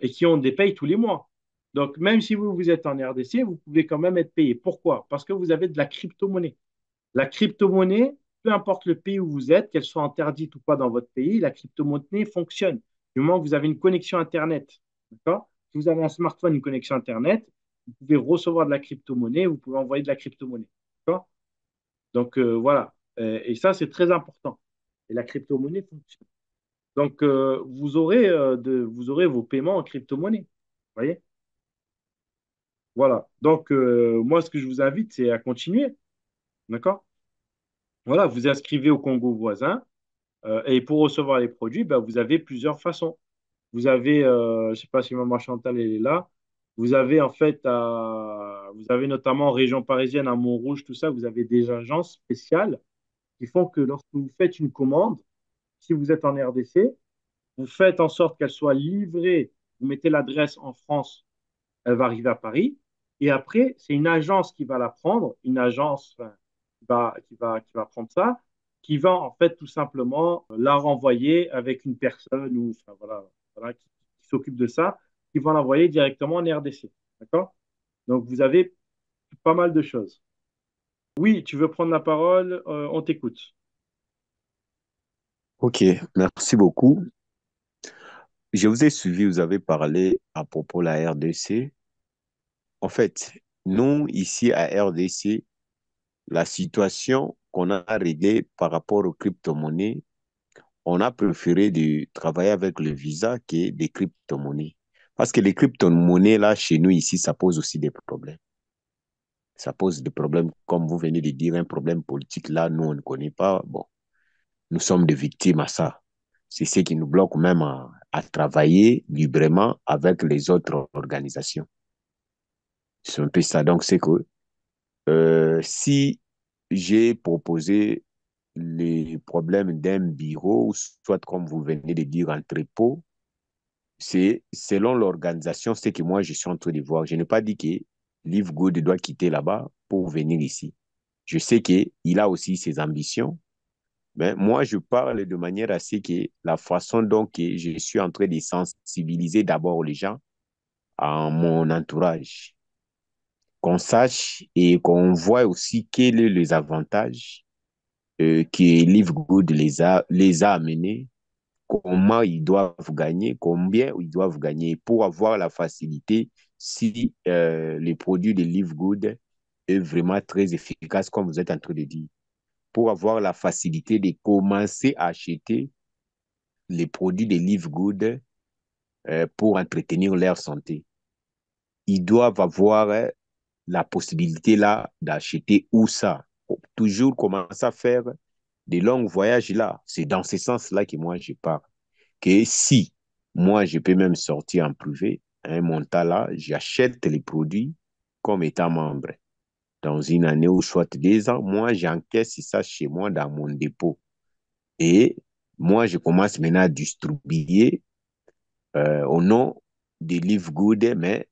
et qui ont des payes tous les mois. Donc, même si vous êtes en RDC, vous pouvez quand même être payé. Pourquoi? Parce que vous avez de la crypto-monnaie. La crypto-monnaie, peu importe le pays où vous êtes, qu'elle soit interdite ou pas dans votre pays, la crypto-monnaie fonctionne. Du moment que vous avez une connexion Internet, d'accord? Si vous avez un smartphone, une connexion Internet, vous pouvez recevoir de la crypto-monnaie, vous pouvez envoyer de la crypto-monnaie, d'accord? Donc, voilà. Et ça, c'est très important. Et la crypto-monnaie fonctionne. Donc, vous aurez vos paiements en crypto-monnaie. Vous voyez? Voilà. Donc, moi, ce que je vous invite, c'est à continuer. D'accord? Voilà, vous inscrivez au Congo voisin. Et pour recevoir les produits, ben, vous avez plusieurs façons. Vous avez, je ne sais pas si Maman Chantal elle est là, vous avez en fait, vous avez notamment en région parisienne, à Montrouge, tout ça, vous avez des agences spéciales qui font que lorsque vous faites une commande, si vous êtes en RDC, vous faites en sorte qu'elle soit livrée, vous mettez l'adresse en France, elle va arriver à Paris, et après, c'est une agence qui va la prendre, une agence enfin, qui va prendre ça, qui va en fait tout simplement la renvoyer avec une personne ou enfin, voilà, qui s'occupe de ça, qui va l'envoyer directement en RDC. D'accord? Donc vous avez pas mal de choses. Oui, tu veux prendre la parole, on t'écoute. Ok, merci beaucoup. Je vous ai suivi, vous avez parlé à propos de la RDC. En fait, nous, ici à RDC, la situation qu'on a réglée par rapport aux crypto-monnaies, on a préféré de travailler avec le Visa que des crypto-monnaies. Parce que les crypto-monnaies, là, chez nous, ici, ça pose aussi des problèmes. Ça pose des problèmes, comme vous venez de dire, un problème politique, là, nous, on ne connaît pas. Bon, nous sommes des victimes à ça. C'est ce qui nous bloque même à travailler librement avec les autres organisations. C'est un peu ça. Donc, c'est que si j'ai proposé les problèmes d'un bureau, soit comme vous venez de dire, entrepôt, c'est selon l'organisation, c'est que moi je suis en train de voir. Je n'ai pas dit que Live Good doit quitter là-bas pour venir ici. Je sais qu'il a aussi ses ambitions, mais moi je parle de manière à ce que la façon dont que je suis en train de sensibiliser d'abord les gens à mon entourage, qu'on sache et qu'on voit aussi quels sont les avantages que Live Good les a amenés, comment ils doivent gagner, combien ils doivent gagner pour avoir la facilité si le produit de Live Good est vraiment très efficace, comme vous êtes en train de dire, pour avoir la facilité de commencer à acheter les produits de Live Good pour entretenir leur santé. Ils doivent avoir la possibilité là d'acheter où ça. Toujours commencer à faire des longs voyages là. C'est dans ce sens-là que moi je parle. Que si moi je peux même sortir en privé, à un montant là, j'achète les produits comme étant membre. Dans une année ou soit 2 ans, moi j'encaisse ça chez moi dans mon dépôt. Et moi je commence maintenant à distribuer au nom des Live Good, mais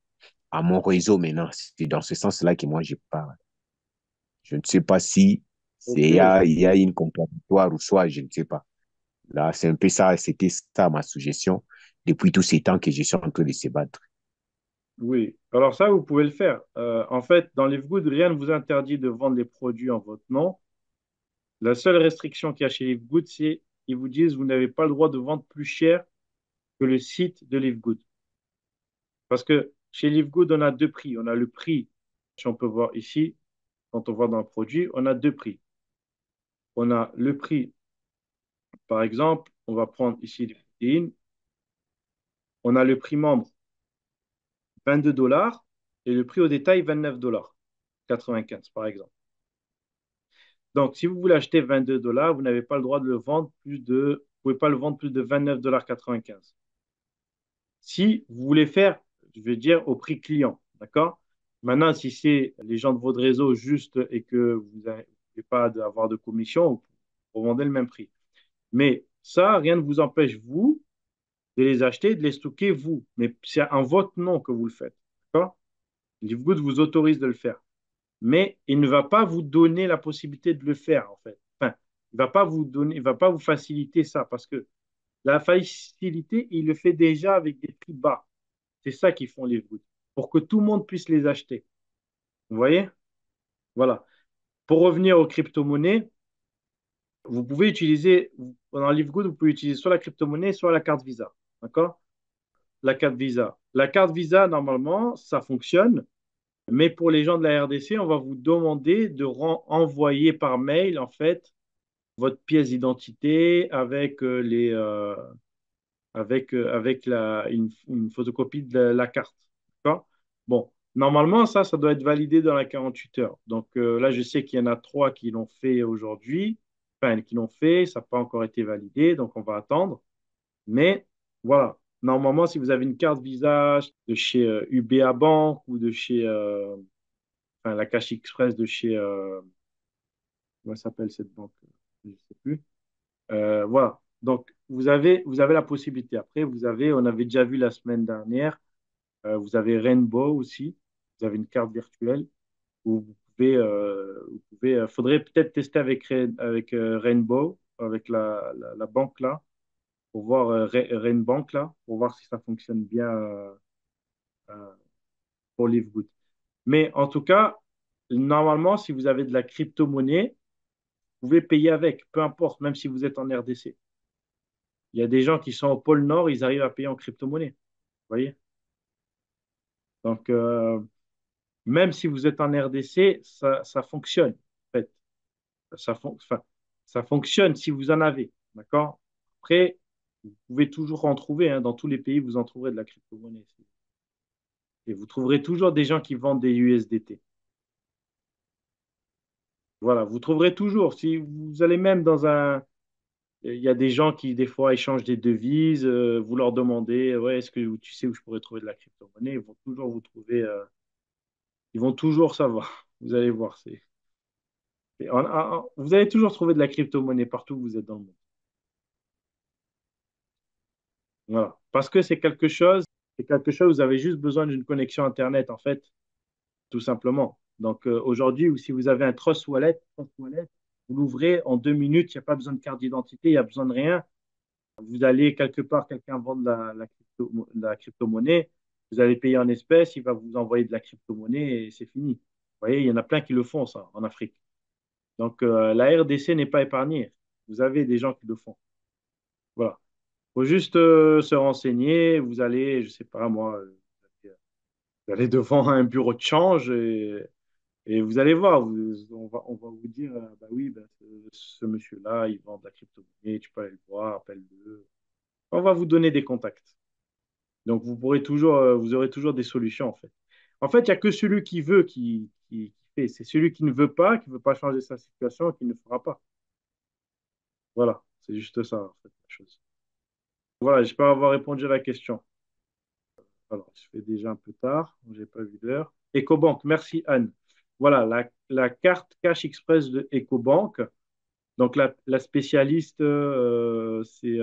à mon réseau maintenant. C'est dans ce sens-là que moi je parle. Je ne sais pas si Ok, il y a une contradictoire ou soit, je ne sais pas. Là, c'est un peu ça, c'était ça ma suggestion depuis tous ces temps que je suis en train de se battre. oui. Alors ça, vous pouvez le faire. En fait, dans Livegood, rien ne vous interdit de vendre les produits en votre nom. La seule restriction qu'il y a chez Livegood, c'est qu'ils vous disent vous n'avez pas le droit de vendre plus cher que le site de Livegood. Parce que chez Livegood, on a deux prix. On a le prix, si on peut voir ici, quand on voit dans le produit, on a deux prix. On a le prix, par exemple, on va prendre ici les protéines. On a le prix membre 22 $ et le prix au détail 29 $ 95 par exemple. Donc, si vous voulez acheter 22 $, vous n'avez pas le droit de le vendre vous pouvez pas le vendre plus de 29,95 $ si vous voulez faire, je vais dire, au prix client. D'accord? Maintenant, si c'est les gens de votre réseau juste et que vous n'avez pas avoir de commission, vous vendez le même prix. Mais ça, rien ne vous empêche, vous, de les acheter, de les stocker, vous. Mais c'est en votre nom que vous le faites. D'accord? Livegood vous autorise de le faire. Mais il ne va pas vous donner la possibilité de le faire, en fait. Enfin, il ne va pas vous donner, il va pas vous faciliter ça parce que la facilité, il le fait déjà avec des prix bas. C'est ça qu'ils font les gouttes, pour que tout le monde puisse les acheter. Vous voyez? Voilà. Pour revenir aux crypto-monnaies, vous pouvez utiliser, dans Livegood, vous pouvez utiliser soit la crypto-monnaie, soit la carte Visa. D'accord? La carte Visa. La carte Visa, normalement, ça fonctionne, mais pour les gens de la RDC, on va vous demander de envoyer par mail, en fait, votre pièce d'identité avec une photocopie de la carte. D'accord? Bon, normalement, ça doit être validé dans la 48 heures. Donc là, je sais qu'il y en a trois qui l'ont fait aujourd'hui, enfin, qui l'ont fait, ça n'a pas encore été validé, donc on va attendre. Mais voilà, normalement, si vous avez une carte Visa de chez UBA Bank ou de chez enfin, la Cash Express de chez, comment s'appelle cette banque? Je ne sais plus. Voilà. Donc, vous avez la possibilité. Après, on avait déjà vu la semaine dernière, vous avez Rainbow aussi. Vous avez une carte virtuelle où faudrait peut-être tester avec Rainbow, avec la banque là, pour voir Rainbank là, pour voir si ça fonctionne bien euh, pour Livegood. Mais en tout cas, normalement, si vous avez de la crypto-monnaie, vous pouvez payer avec, peu importe, même si vous êtes en RDC. Il y a des gens qui sont au pôle Nord, ils arrivent à payer en crypto-monnaie. Vous voyez? Donc, même si vous êtes en RDC, ça fonctionne. En fait. Enfin, ça fonctionne si vous en avez. D'accord? Après, vous pouvez toujours en trouver. Hein, dans tous les pays, vous en trouverez de la crypto-monnaie. Et vous trouverez toujours des gens qui vendent des USDT. Voilà, vous trouverez toujours. Si vous allez même dans un. Il y a des gens qui, des fois, échangent des devises. Vous leur demandez, ouais, est-ce que tu sais où je pourrais trouver de la crypto-monnaie? Ils vont toujours vous trouver. Ils vont toujours savoir. Vous allez voir. Vous allez toujours trouver de la crypto-monnaie partout où vous êtes dans le monde. Voilà. Parce que c'est quelque chose, vous avez juste besoin d'une connexion Internet, en fait, tout simplement. Donc, aujourd'hui, ou si vous avez un Trust Wallet, vous l'ouvrez en 2 minutes, il n'y a pas besoin de carte d'identité, il n'y a besoin de rien. Vous allez quelque part, quelqu'un vend de la crypto-monnaie, vous allez payer en espèces, il va vous envoyer de la crypto-monnaie et c'est fini. Vous voyez, il y en a plein qui le font, ça, en Afrique. Donc, la RDC n'est pas épargnée. Vous avez des gens qui le font. Voilà. Il faut juste se renseigner. Vous allez, je sais pas moi, vous allez devant un bureau de change et vous allez voir. On va vous dire, bah oui, bah, ce monsieur-là, il vend de la crypto-monnaie, tu peux aller le voir, appelle-le. On va vous donner des contacts. Donc vous aurez toujours des solutions en fait. En fait, il n'y a que celui qui veut qui fait. C'est celui qui ne veut pas, qui ne veut pas changer sa situation, qui ne fera pas. Voilà, c'est juste ça en fait, la chose. Voilà, j'espère avoir répondu à la question. Alors, je fais déjà un peu tard, j'ai pas vu l'heure. EcoBank, merci Anne. Voilà, la carte Cash Express de EcoBank. Donc, la spécialiste, c'est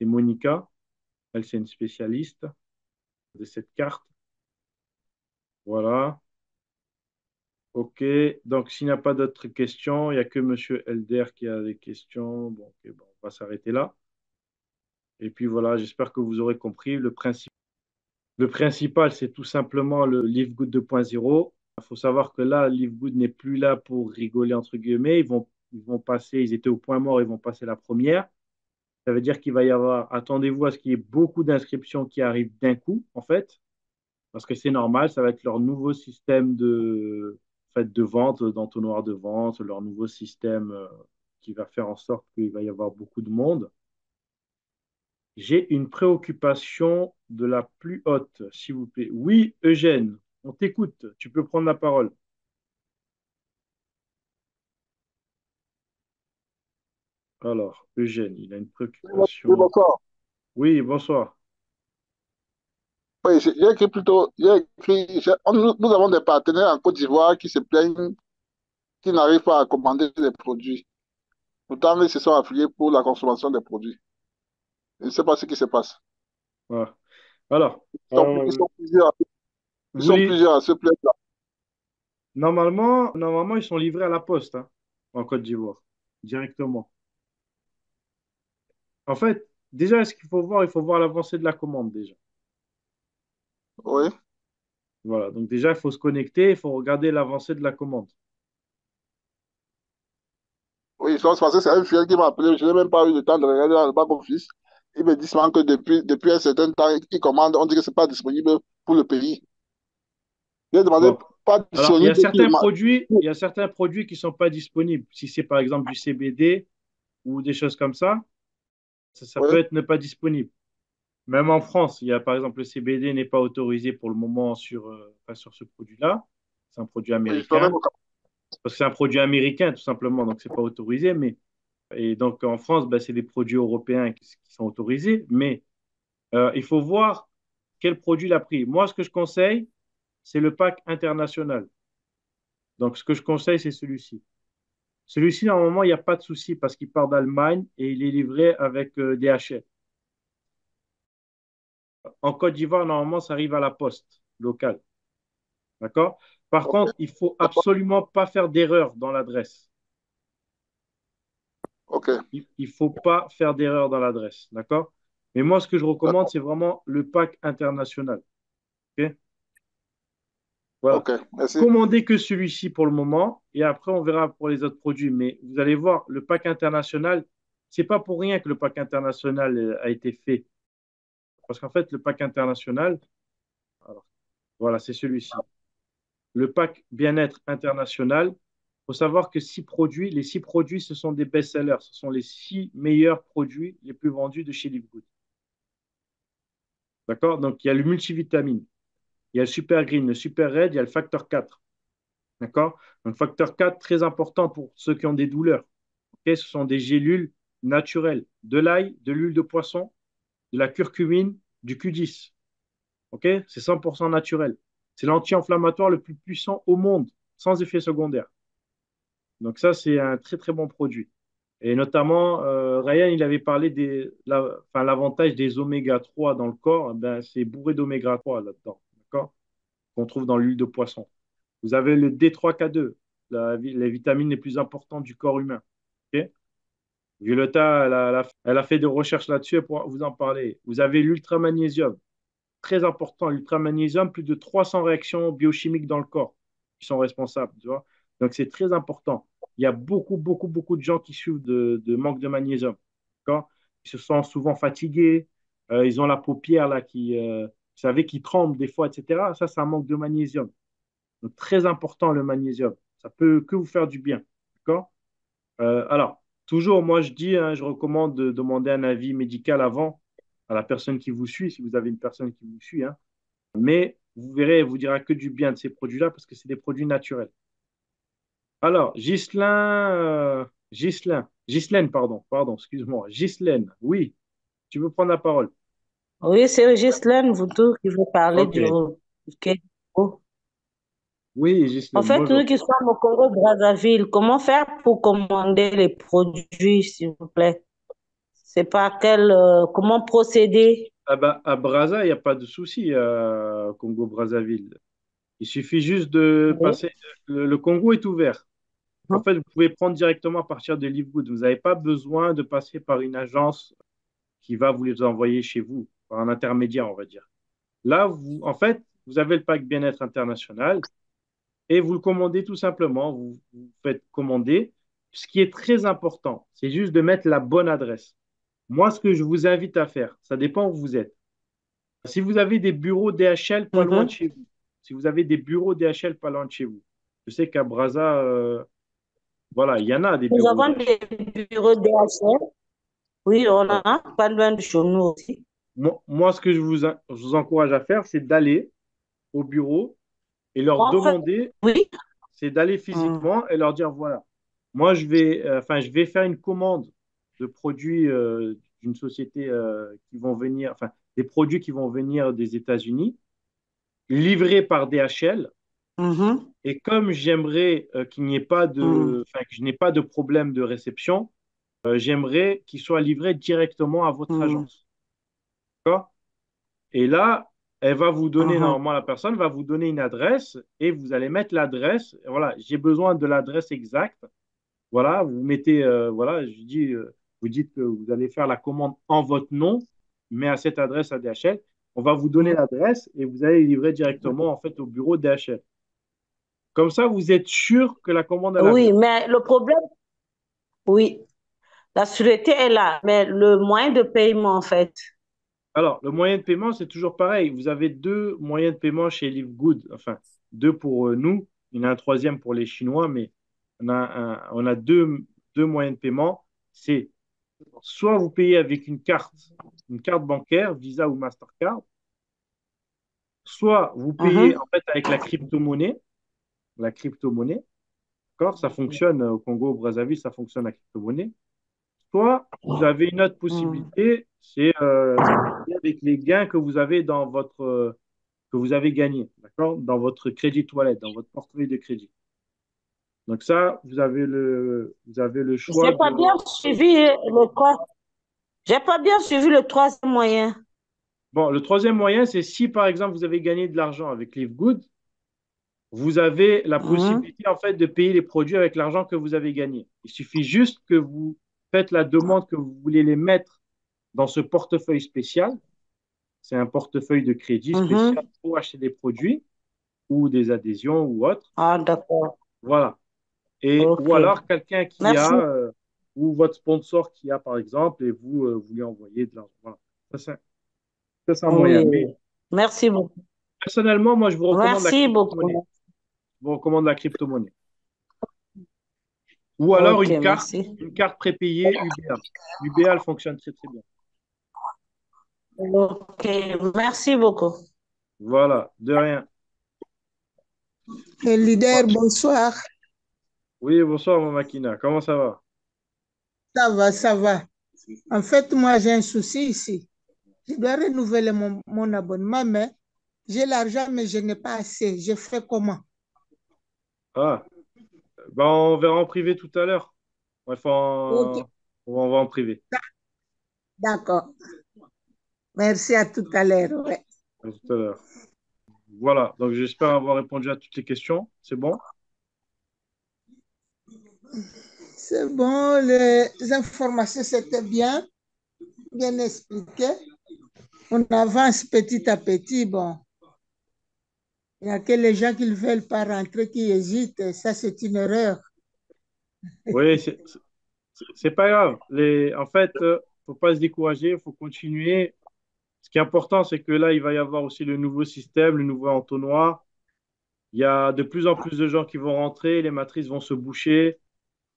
Monica. Elle, c'est une spécialiste de cette carte. Voilà. OK. Donc, s'il n'y a pas d'autres questions, il n'y a que Monsieur Elder qui a des questions. Bon, ok, bon, on va s'arrêter là. Et puis voilà, j'espère que vous aurez compris le principe. Le principal, c'est tout simplement le Livegood 2.0. Il faut savoir que là, Livegood n'est plus là pour rigoler, entre guillemets. Ils vont ils vont passer, ils étaient au point mort, ils vont passer la première. Ça veut dire qu'il va y avoir, attendez-vous à ce qu'il y ait beaucoup d'inscriptions qui arrivent d'un coup, en fait, parce que c'est normal, ça va être leur nouveau système en fait, de vente, d'entonnoir de vente, leur nouveau système qui va faire en sorte qu'il va y avoir beaucoup de monde. J'ai une préoccupation de la plus haute, s'il vous plaît. Oui, Eugène, on t'écoute, tu peux prendre la parole. Alors, Eugène, il a une Oui, préoccupation. bonsoir. Oui, bonsoir. Oui, j'ai écrit plutôt, nous avons des partenaires en Côte d'Ivoire qui se plaignent qu'ils n'arrivent pas à commander des produits. Pourtant, ils se sont affiliés pour la consommation des produits. Je ne sais pas ce qui se passe. Voilà. Alors, Ils sont plusieurs, ils vous sont voulez, plusieurs à se plaindre. normalement, ils sont livrés à la poste, hein, en Côte d'Ivoire, directement. En fait, déjà, ce qu'il faut voir, il faut voir l'avancée de la commande déjà. Oui, Voilà, donc déjà, il faut se connecter, il faut regarder l'avancée de la commande. oui, ils sont passés, c'est un filleul qui m'a appelé. Je n'ai même pas eu le temps de regarder dans le back-office. Il me dit seulement que depuis un certain temps, ils commandent. On dit que ce n'est pas disponible pour le pays. J'ai demandé Bon, pas alors, disponible. il y a certains produits qui ne sont pas disponibles. Si c'est par exemple du CBD ou des choses comme ça Oui, peut être ne pas disponible. Même en France, il y a par exemple le CBD n'est pas autorisé pour le moment pas sur ce produit-là. C'est un produit oui, je dois même. américain. Parce que c'est un produit américain, tout simplement, donc c'est pas autorisé. Et donc en France, ben, c'est des produits européens qui sont autorisés. Mais il faut voir quel produit l'a pris. Moi, ce que je conseille, c'est le pack international. Donc ce que je conseille, c'est celui-ci. Celui-ci, normalement, il n'y a pas de souci parce qu'il part d'Allemagne et il est livré avec DHL. En Côte d'Ivoire, normalement, ça arrive à la poste locale. D'accord? Par Ok, contre, il faut absolument pas faire d'erreur dans l'adresse. ok, Il ne faut pas faire d'erreur dans l'adresse. D'accord? Mais moi, ce que je recommande, d'accord. c'est vraiment le pack international. OK. Voilà. Ok, merci. Commandez que celui-ci pour le moment et après, on verra pour les autres produits. Mais vous allez voir, le pack international, c'est pas pour rien que le pack international a été fait. Parce qu'en fait, le pack international, alors, voilà, c'est celui-ci. Le pack bien-être international. Il faut savoir que les 6 produits, ce sont des best-sellers. Ce sont les 6 meilleurs produits les plus vendus de chez Livegood. D'accord? Donc, il y a le multivitamine, il y a le super green, le super red, il y a le facteur 4. D'accord? Donc, facteur 4, très important pour ceux qui ont des douleurs. Ok. Ce sont des gélules naturelles, de l'ail, de l'huile de poisson, de la curcumine, du Q10. Ok. C'est 100% naturel. C'est l'anti-inflammatoire le plus puissant au monde, sans effet secondaire. Donc, ça, c'est un très, très bon produit. Et notamment, Ryan, il avait parlé enfin, l'avantage des oméga 3 dans le corps. Eh ben, c'est bourré d'oméga 3 là-dedans. D'accord? Qu'on trouve dans l'huile de poisson. Vous avez le D3K2, les vitamines les plus importantes du corps humain. Ok. Violetta, elle a fait des recherches là-dessus, elle pourra vous en parler. Vous avez l'ultramagnésium, très important, l'ultramagnésium, plus de 300 réactions biochimiques dans le corps qui sont responsables, tu vois. Donc c'est très important. Il y a beaucoup, beaucoup, beaucoup de gens qui souffrent de manque de magnésium. D'accord. Ils se sentent souvent fatigués, ils ont la paupière là vous savez, qui tremble des fois, etc. Ça, c'est un manque de magnésium. Donc, très important le magnésium. Ça peut que vous faire du bien. D'accord? Alors, toujours, moi, je dis, hein, je recommande de demander un avis médical avant à la personne qui vous suit, si vous avez une personne qui vous suit. Hein. Mais vous verrez, elle vous dira que du bien de ces produits-là parce que c'est des produits naturels. Alors, Ghislaine, pardon, excuse-moi. Ghislaine, oui, tu veux prendre la parole. Oui, c'est Ghislaine Voutou qui veut parler Ok. du Quai. Oui, En Ghislaine, fait, nous bonjour. qui sommes au Congo-Brazzaville, comment faire pour commander les produits, s'il vous plaît? C'est pas comment procéder? Ah bah, à Brazza, il n'y a pas de souci, à Congo-Brazzaville. Il suffit juste de Oui. passer. Le Congo est ouvert. En fait, vous pouvez prendre directement à partir de Livegood. Vous n'avez pas besoin de passer par une agence qui va vous les envoyer chez vous, par un intermédiaire, on va dire. Là, en fait, vous avez le pack bien-être international et vous le commandez tout simplement. Vous faites commander ce qui est très important, c'est juste de mettre la bonne adresse. Moi, ce que je vous invite à faire, ça dépend où vous êtes. Si vous avez des bureaux DHL pas loin de Mhm. chez vous, si vous avez des bureaux DHL pas loin de chez vous, je sais qu'à Brazza, voilà, il y en a des Nous bureaux avons DHL. des bureaux DHL. Oui, on Voilà. a pas loin de chez nous aussi. Moi, ce que je vous encourage à faire, c'est d'aller au bureau et leur En fait, demander, oui. c'est d'aller Mhm. physiquement et leur dire, voilà, moi, je vais faire une commande de produits d'une société qui vont venir, enfin, des produits qui vont venir des États-Unis, livrés par DHL. Mhm. Et comme j'aimerais qu'il n'y ait pas Mhm. enfin, que je n'ai pas de problème de réception, j'aimerais qu'il soit livré directement à votre Mhm. agence. D'accord? Et là, elle va vous donner, Mhm. normalement, la personne va vous donner une adresse et vous allez mettre l'adresse. Voilà, j'ai besoin de l'adresse exacte. Voilà, vous mettez, voilà, je dis, vous dites que vous allez faire la commande en votre nom, mais à cette adresse à DHL. On va vous donner l'adresse et vous allez livrer directement, en fait, au bureau DHL. Comme ça, vous êtes sûr que la commande, elle arrive. Oui, mais le problème, oui, la sûreté est là, mais le moyen de paiement, en fait. Alors, le moyen de paiement, c'est toujours pareil. Vous avez deux moyens de paiement chez Livegood. Enfin, deux pour nous. Il y en a un troisième pour les Chinois, mais on a deux moyens de paiement. C'est soit vous payez avec une carte bancaire, Visa ou Mastercard, soit vous payez en Mhm. fait avec la crypto-monnaie, d'accord? Ça fonctionne au Congo, au Brazzaville, ça fonctionne la crypto-monnaie. Soit vous avez une autre Mhm. possibilité, c'est avec les gains que vous avez dans que vous avez gagné, d'accord? Dans votre crédit toilette, dans votre portefeuille de crédit. Donc ça, vous avez le choix J'ai pas bien de. suivi le quoi. J'ai pas bien suivi le troisième moyen. Bon, le troisième moyen, c'est si par exemple vous avez gagné de l'argent avec Livegood, vous avez la Mhm. possibilité en fait de payer les produits avec l'argent que vous avez gagné. Il suffit juste que vous faites la demande que vous voulez les mettre dans ce portefeuille spécial. C'est un portefeuille de crédit spécial Mhm. pour acheter des produits ou des adhésions ou autres. Ah, d'accord. Voilà. Et, Ok. ou alors quelqu'un qui Merci. a, ou votre sponsor qui a, par exemple, et vous, vous lui envoyez de l'argent. Voilà. Ça, c'est un moyen. Oui, Mais oui. Merci beaucoup. personnellement, moi, je vous recommande la Merci crypto-monnaie. beaucoup. Je vous recommande la crypto-monnaie. Ou alors Ok, merci. une carte prépayée UBA. UBA, elle fonctionne très, très bien. Ok, merci beaucoup. Voilà, de rien. Leader, bonsoir. Oui, bonsoir, mon Makina. Comment ça va? Ça va, ça va. En fait, moi, j'ai un souci ici. Je dois renouveler mon abonnement, mais j'ai l'argent, mais je n'ai pas assez. Je fais comment? Ah, ben, on verra en privé tout à l'heure. Bref, Ok, on va en privé. d'accord. Merci à tout à l'heure. Ouais. À tout à l'heure. Voilà, donc j'espère avoir répondu à toutes les questions. C'est bon? C'est bon, les informations, c'était bien, bien expliqué. On avance petit à petit. Bon, il n'y a que les gens qui ne veulent pas rentrer, qui hésitent. Ça, c'est une erreur. Oui, c'est pas grave. En fait, faut pas se décourager, il faut continuer. Ce qui est important, c'est que là, il va y avoir aussi le nouveau système, le nouveau entonnoir. Il y a de plus en plus de gens qui vont rentrer, les matrices vont se boucher.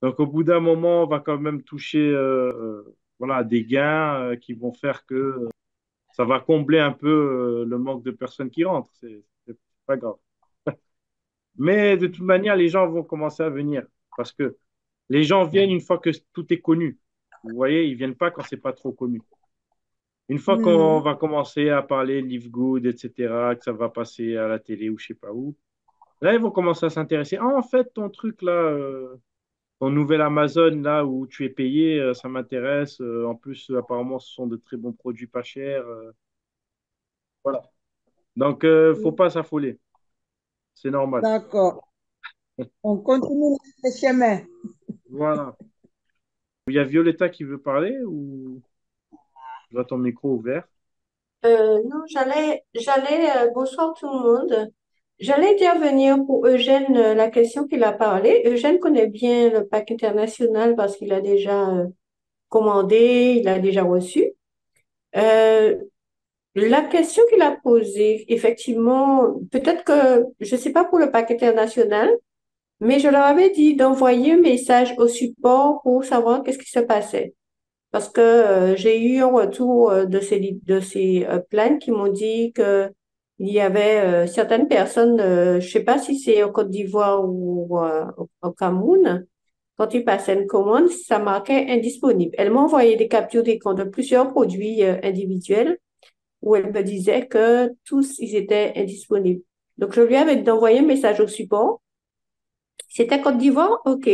Donc, au bout d'un moment, on va quand même toucher voilà, des gains qui vont faire que ça va combler un peu le manque de personnes qui rentrent. C'est pas grave. Mais de toute manière, les gens vont commencer à venir parce que les gens viennent une fois que tout est connu. Vous voyez, ils viennent pas quand c'est pas trop connu. Une fois qu'on Hmm. va commencer à parler Live Good, etc., que ça va passer à la télé ou je sais pas où, là, ils vont commencer à s'intéresser. Ah, en fait, ton truc là, ton nouvel Amazon là où tu es payé, ça m'intéresse. En plus, apparemment, ce sont de très bons produits pas chers. Voilà. Donc, faut pas s'affoler. C'est normal. D'accord. On continue le chemin. Voilà. Il y a Violetta qui veut parler ou tu vois ton micro ouvert? Non, bonsoir tout le monde. j'allais intervenir pour Eugène, la question qu'il a parlé. Eugène connaît bien le pack international parce qu'il a déjà commandé, il a déjà reçu. Euh, la question qu'il a posée, effectivement, peut-être que, je ne sais pas pour le pack international, mais je leur avais dit d'envoyer un message au support pour savoir qu'est-ce qui se passait. Parce que j'ai eu un retour de ces plaintes qui m'ont dit que il y avait certaines personnes, je sais pas si c'est au Côte d'Ivoire ou au Cameroun, quand ils passaient une commande, ça marquait indisponible. Elle m'a envoyé des captures d'écran de plusieurs produits individuels où elle me disait que tous, ils étaient indisponibles. Donc, je lui avais envoyé un message au support. C'était Côte d'Ivoire? OK.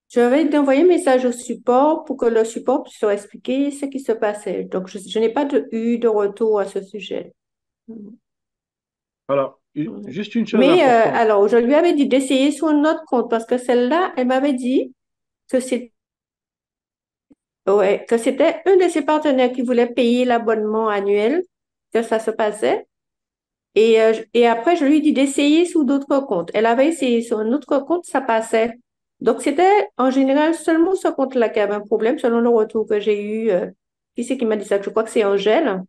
Je vais envoyer un message au support pour que le support puisse leur expliquer ce qui se passait. Donc, je n'ai pas eu de retour à ce sujet. Alors, Mhm. juste une chose Mais importante. alors, je lui avais dit d'essayer sur un autre compte parce que celle-là, elle m'avait dit que c'est ouais, que c'était un de ses partenaires qui voulait payer l'abonnement annuel, que ça se passait. Et après, je lui ai dit d'essayer sur d'autres comptes. Elle avait essayé sur un autre compte, ça passait. Donc, c'était en général seulement ce compte-là qui avait un problème, selon le retour que j'ai eu. Qui c'est qui m'a dit ça? Je crois que c'est Angèle.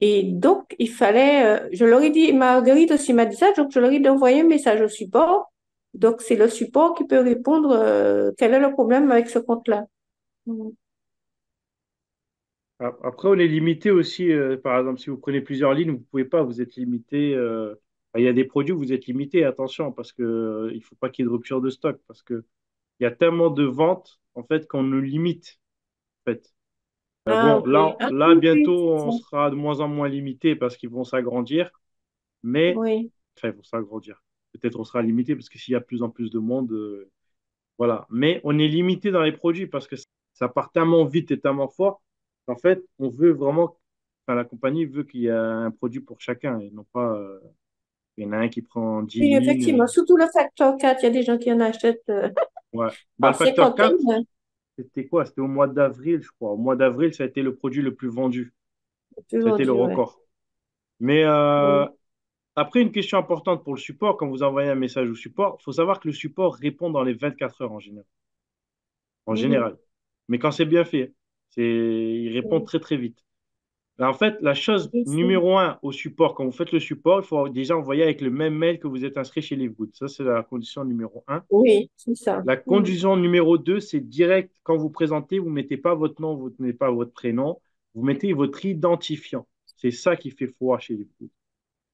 Et donc, il fallait, je leur ai dit, Marguerite aussi m'a dit ça, donc je leur ai dit d'envoyer un message au support. Donc, c'est le support qui peut répondre quel est le problème avec ce compte-là. Mhm. Après, on est limité aussi. Par exemple, si vous prenez plusieurs lignes, vous pouvez pas. Vous êtes limité. Il y a des produits où vous êtes limité. Attention, parce que il faut pas qu'il y ait de rupture de stock, parce que il y a tellement de ventes en fait qu'on nous limite. En fait. Ah, Bon, ok. Ah, là, oui, oui, bientôt, c'est on ça. sera de moins en moins limité parce qu'ils vont s'agrandir. Mais Oui. enfin, ils vont s'agrandir. Peut-être on sera limité parce que s'il y a de plus en plus de monde, voilà. Mais on est limité dans les produits parce que ça part tellement vite et tellement fort qu'en fait, on veut vraiment, enfin, la compagnie veut qu'il y ait un produit pour chacun et non pas, il y en a un qui prend 10 Oui, lignes. effectivement. Surtout le facteur 4, il y a des gens qui en achètent Ouais. Bah, le par facteur cinquantaine. 4, c'était quoi? C'était au mois d'avril, je crois. Au mois d'avril, ça a été le produit le plus vendu. Plus Ça a été le vendu, ouais. record. Mais Oui. après, une question importante pour le support, quand vous envoyez un message au support, il faut savoir que le support répond dans les 24 heures en général. En Mhm. général. Mais quand c'est bien fait, il répond Oui. très très vite. Ben, en fait, la chose Oui, numéro un au support, quand vous faites le support, il faut déjà envoyer avec le même mail que vous êtes inscrit chez Livegood. Ça, c'est la condition numéro un. oui, c'est ça. La Mhm. condition numéro 2, c'est direct, quand vous présentez, vous ne mettez pas votre nom, vous ne mettez pas votre prénom, vous mettez votre identifiant. C'est ça qui fait foi chez Livegood.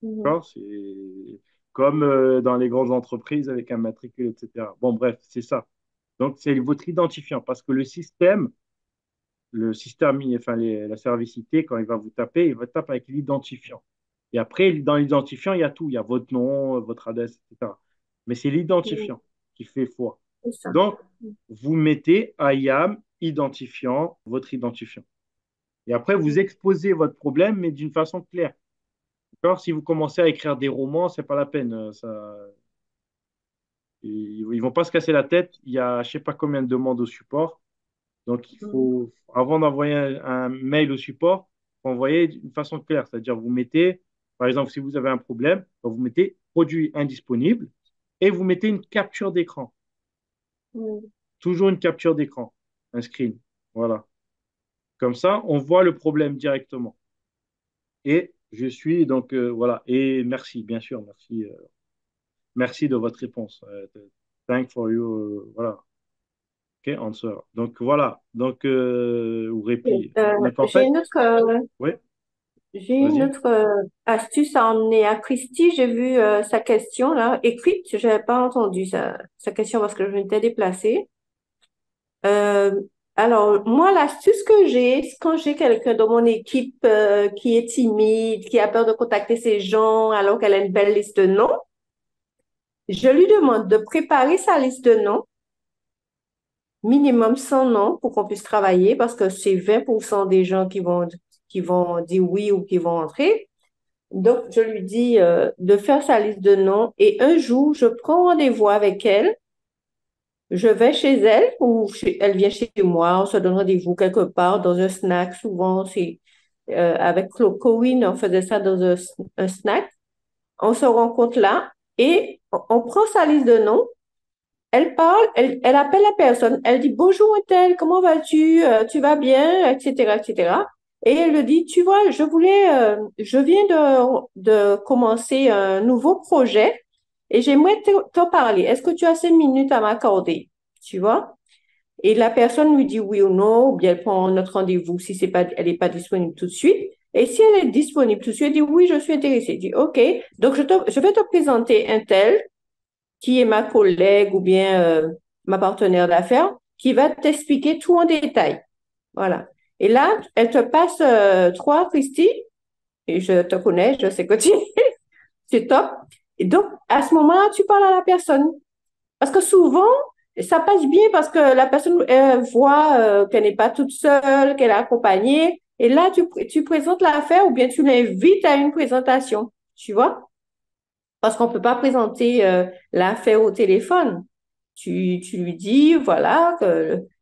Mhm. D'accord? C'est comme dans les grandes entreprises avec un matricule, etc. Bon, bref, c'est ça. Donc, c'est votre identifiant parce que le système, enfin la servicité, quand il va vous taper, il va taper avec l'identifiant. Et après, dans l'identifiant, il y a tout. Il y a votre nom, votre adresse, etc. Mais c'est Mhm. l'identifiant qui fait foi. C'est ça. Donc, vous mettez IAM, identifiant, votre identifiant. Et après, vous Mhm. exposez votre problème, mais d'une façon claire. D'accord? Si vous commencez à écrire des romans, c'est pas la peine. Ils vont pas se casser la tête. Il y a je sais pas combien de demandes au support. Donc, Mhm. avant d'envoyer un mail au support, il faut envoyer d'une façon claire. C'est-à-dire, vous mettez, par exemple, si vous avez un problème, vous mettez produit indisponible et vous mettez une capture d'écran. Mhm. Toujours une capture d'écran, un screen. Voilà. Comme ça, on voit le problème directement. Et je suis donc, voilà. Et merci, bien sûr, merci. Merci de votre réponse. Thank for you. Voilà. OK, answer. Donc, voilà. Donc, ou repli. Donc, en J'ai fait, une autre, oui, j'ai une vas-y. autre astuce à emmener à Christy. J'ai vu sa question là, écrite. Je n'avais pas entendu sa question parce que je m'étais déplacée. Euh, alors, moi, l'astuce que j'ai, c'est quand j'ai quelqu'un dans mon équipe qui est timide, qui a peur de contacter ces gens alors qu'elle a une belle liste de noms, je lui demande de préparer sa liste de noms, minimum 100 noms pour qu'on puisse travailler parce que c'est 20% des gens qui vont dire oui ou qui vont entrer. Donc, je lui dis de faire sa liste de noms et un jour, je prends rendez-vous avec elle. Je vais chez elle ou elle vient chez moi, on se donne rendez-vous quelque part dans un snack. Souvent, c'est avec Corinne, on faisait ça dans un snack. On se rencontre là et on prend sa liste de noms, elle parle, elle appelle la personne, elle dit bonjour Ethel, comment vas-tu? Tu vas bien, etc., etc. Et elle lui dit, tu vois, je viens de commencer un nouveau projet et j'aimerais te parler. Est-ce que tu as 5 minutes à m'accorder? Tu vois? Et la personne lui dit oui ou non, ou bien elle prend notre rendez-vous si c'est pas, elle n'est pas disponible tout de suite. Et si elle est disponible tout de suite, elle dit oui, je suis intéressée. Elle dit OK, donc je vais te présenter un tel qui est ma collègue ou bien ma partenaire d'affaires qui va t'expliquer tout en détail. Voilà. Et là, elle te passe trois, Christy, et je te connais, je sais que tu c'est top. Et donc, à ce moment-là, tu parles à la personne. Parce que souvent, ça passe bien parce que la personne voit qu'elle n'est pas toute seule, qu'elle est accompagnée. Et là, tu présentes l'affaire ou bien tu l'invites à une présentation, tu vois? Parce qu'on ne peut pas présenter l'affaire au téléphone. Tu lui dis, voilà,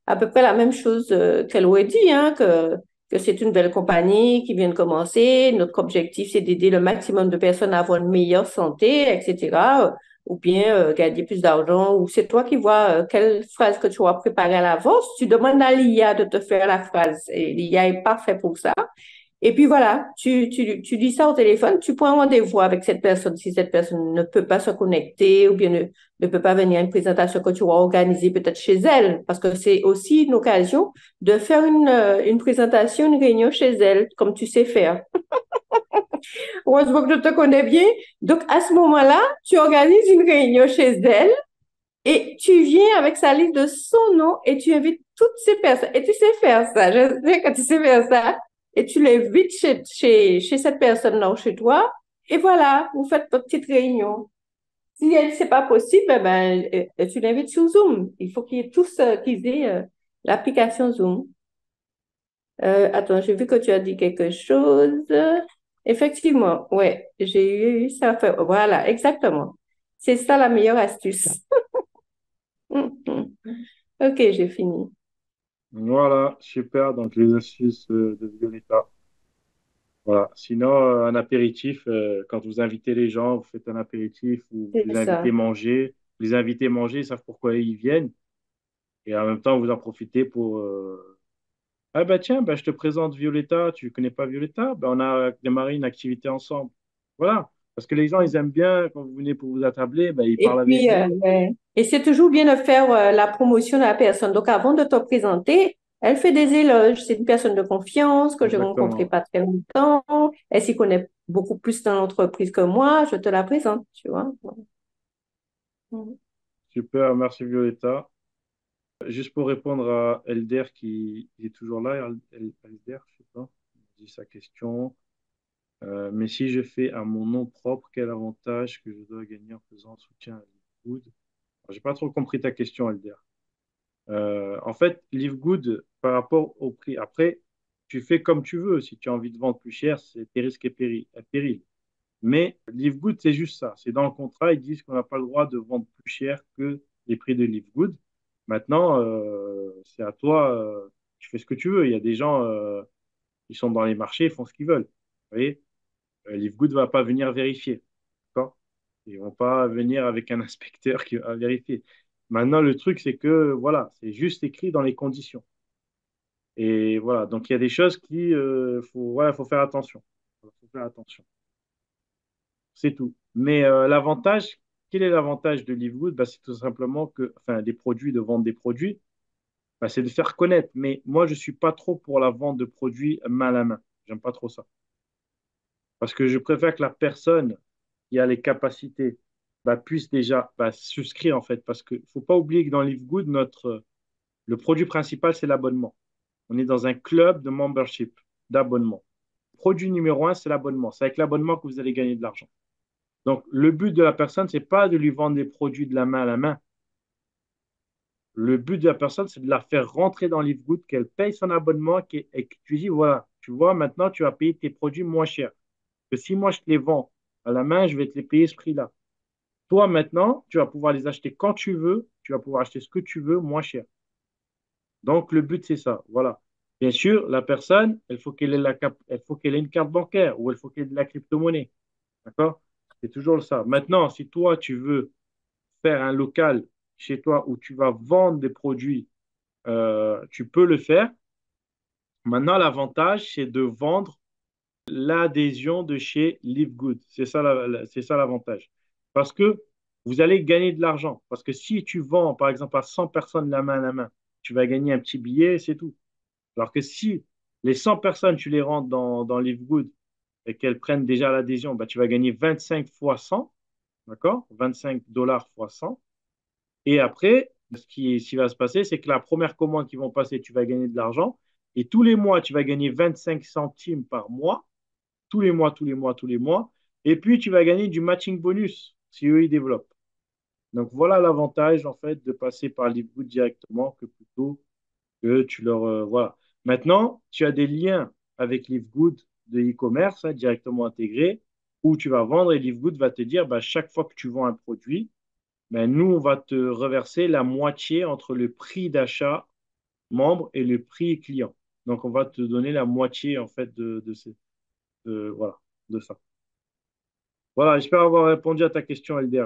à peu près la même chose qu'elle aurait dit, hein, que c'est une belle compagnie qui vient de commencer. Notre objectif, c'est d'aider le maximum de personnes à avoir une meilleure santé, etc. Ou bien gagner plus d'argent. Ou c'est toi qui vois quelle phrase que tu vas préparer à l'avance. Tu demandes à l'IA de te faire la phrase. Et l'IA est parfait pour ça. Et puis voilà, tu dis ça au téléphone, tu prends un rendez-vous avec cette personne si cette personne ne peut pas se connecter ou bien ne peut pas venir à une présentation que tu vas organiser peut-être chez elle, parce que c'est aussi une occasion de faire une présentation, une réunion chez elle, comme tu sais faire. Heureusement que je te connais bien. Donc, à ce moment-là, tu organises une réunion chez elle et tu viens avec sa liste de son nom et tu invites toutes ces personnes. Et tu sais faire ça. Je sais que tu sais faire ça. Et tu l'invites chez cette personne-là ou chez toi. Et voilà, vous faites votre petite réunion. Si elle, c'est pas possible, tu l'invites sur Zoom. Il faut qu'ils aient tous qu'ils aient l'application Zoom. Attends, j'ai vu que tu as dit quelque chose. Effectivement, ouais, j'ai eu ça. Voilà, exactement. C'est ça la meilleure astuce. Ok, j'ai fini. Voilà, super. Donc, les astuces de Violetta. Voilà. Sinon, un apéritif, quand vous invitez les gens, vous faites un apéritif ou vous C'est les invitez ça. manger. Vous les invitez manger, ils savent pourquoi ils viennent. Et en même temps, vous en profitez pour ah bah tiens, bah, je te présente Violetta, tu connais pas Violetta? Bah, on a démarré une activité ensemble. Voilà. Parce que les gens, ils aiment bien, quand vous venez pour vous attabler, bah, ils parlent Et avec puis, vous. ouais. Et c'est toujours bien de faire la promotion de la personne. Donc, avant de te présenter, elle fait des éloges. C'est une personne de confiance que j'ai rencontrée Exactement. pas très longtemps. Elle s'y connaît beaucoup plus dans l'entreprise que moi. Je te la présente, tu vois. Mhm. Super, merci Violetta. Juste pour répondre à Elder qui est toujours là, Elder, je sais pas, il dit sa question. Mais si je fais à mon nom propre, quel avantage que je dois gagner en faisant soutien à Livegood? J'ai pas trop compris ta question, Elder. En fait, Livegood, par rapport au prix, après, tu fais comme tu veux. Si tu as envie de vendre plus cher, c'est tes risques et périls. Mais Livegood, c'est juste ça. C'est dans le contrat, ils disent qu'on n'a pas le droit de vendre plus cher que les prix de Livegood. Maintenant, c'est à toi, tu fais ce que tu veux. Il y a des gens, ils sont dans les marchés, ils font ce qu'ils veulent. Vous voyez, Livegood ne va pas venir vérifier. D'accord? Ils ne vont pas venir avec un inspecteur qui va vérifier. Maintenant, le truc, c'est que, voilà, c'est juste écrit dans les conditions. Et voilà, donc il y a des choses qui, voilà, faut faire attention. Faut faire attention. C'est tout. Mais l'avantage, quel est l'avantage de Livegood? Bah, c'est tout simplement que, enfin, des produits, de vendre des produits, bah, c'est de faire connaître. Mais moi, je ne suis pas trop pour la vente de produits main à la main. J'aime pas trop ça. Parce que je préfère que la personne qui a les capacités bah, puisse déjà bah, souscrire, en fait. Parce qu'il ne faut pas oublier que dans Livegood, le produit principal, c'est l'abonnement. On est dans un club de membership, d'abonnement. Produit numéro un, c'est l'abonnement. C'est avec l'abonnement que vous allez gagner de l'argent. Donc, le but de la personne, c'est pas de lui vendre des produits de la main à la main. Le but de la personne, c'est de la faire rentrer dans Livegood, qu'elle paye son abonnement et que tu lui dis, voilà, tu vois, maintenant, tu vas payer tes produits moins chers. Que si moi, je te les vends à la main, je vais te les payer ce prix-là. Toi, maintenant, tu vas pouvoir les acheter quand tu veux, tu vas pouvoir acheter ce que tu veux moins cher. Donc, le but, c'est ça. Voilà. Bien sûr, la personne, il faut qu'elle ait une carte bancaire ou il faut qu'elle ait de la crypto-monnaie. D'accord? C'est toujours ça. Maintenant, si toi, tu veux faire un local chez toi où tu vas vendre des produits, tu peux le faire. Maintenant, l'avantage, c'est de vendre l'adhésion de chez Live Good. C'est ça, c'est ça l'avantage. Parce que vous allez gagner de l'argent. Parce que si tu vends, par exemple, à 100 personnes la main à la main, tu vas gagner un petit billet, c'est tout. Alors que si les 100 personnes, tu les rentres dans Live Good et qu'elles prennent déjà l'adhésion, bah, tu vas gagner 25 fois 100, d'accord? 25 $ fois 100. Et après, ce qui va se passer, c'est que la première commande qui vont passer, tu vas gagner de l'argent. Et tous les mois, tu vas gagner 25 centimes par mois. Tous les mois, tous les mois, tous les mois. Et puis, tu vas gagner du matching bonus si eux, ils développent. Donc, voilà l'avantage, en fait, de passer par LiveGood directement que plutôt que tu leur... voilà. Maintenant, tu as des liens avec LiveGood de e-commerce hein, directement intégrés où tu vas vendre et LiveGood va te dire, bah, chaque fois que tu vends un produit, ben, nous, on va te reverser la moitié entre le prix d'achat membre et le prix client. Donc, on va te donner la moitié, en fait, voilà, de ça. Voilà, j'espère avoir répondu à ta question, Elder.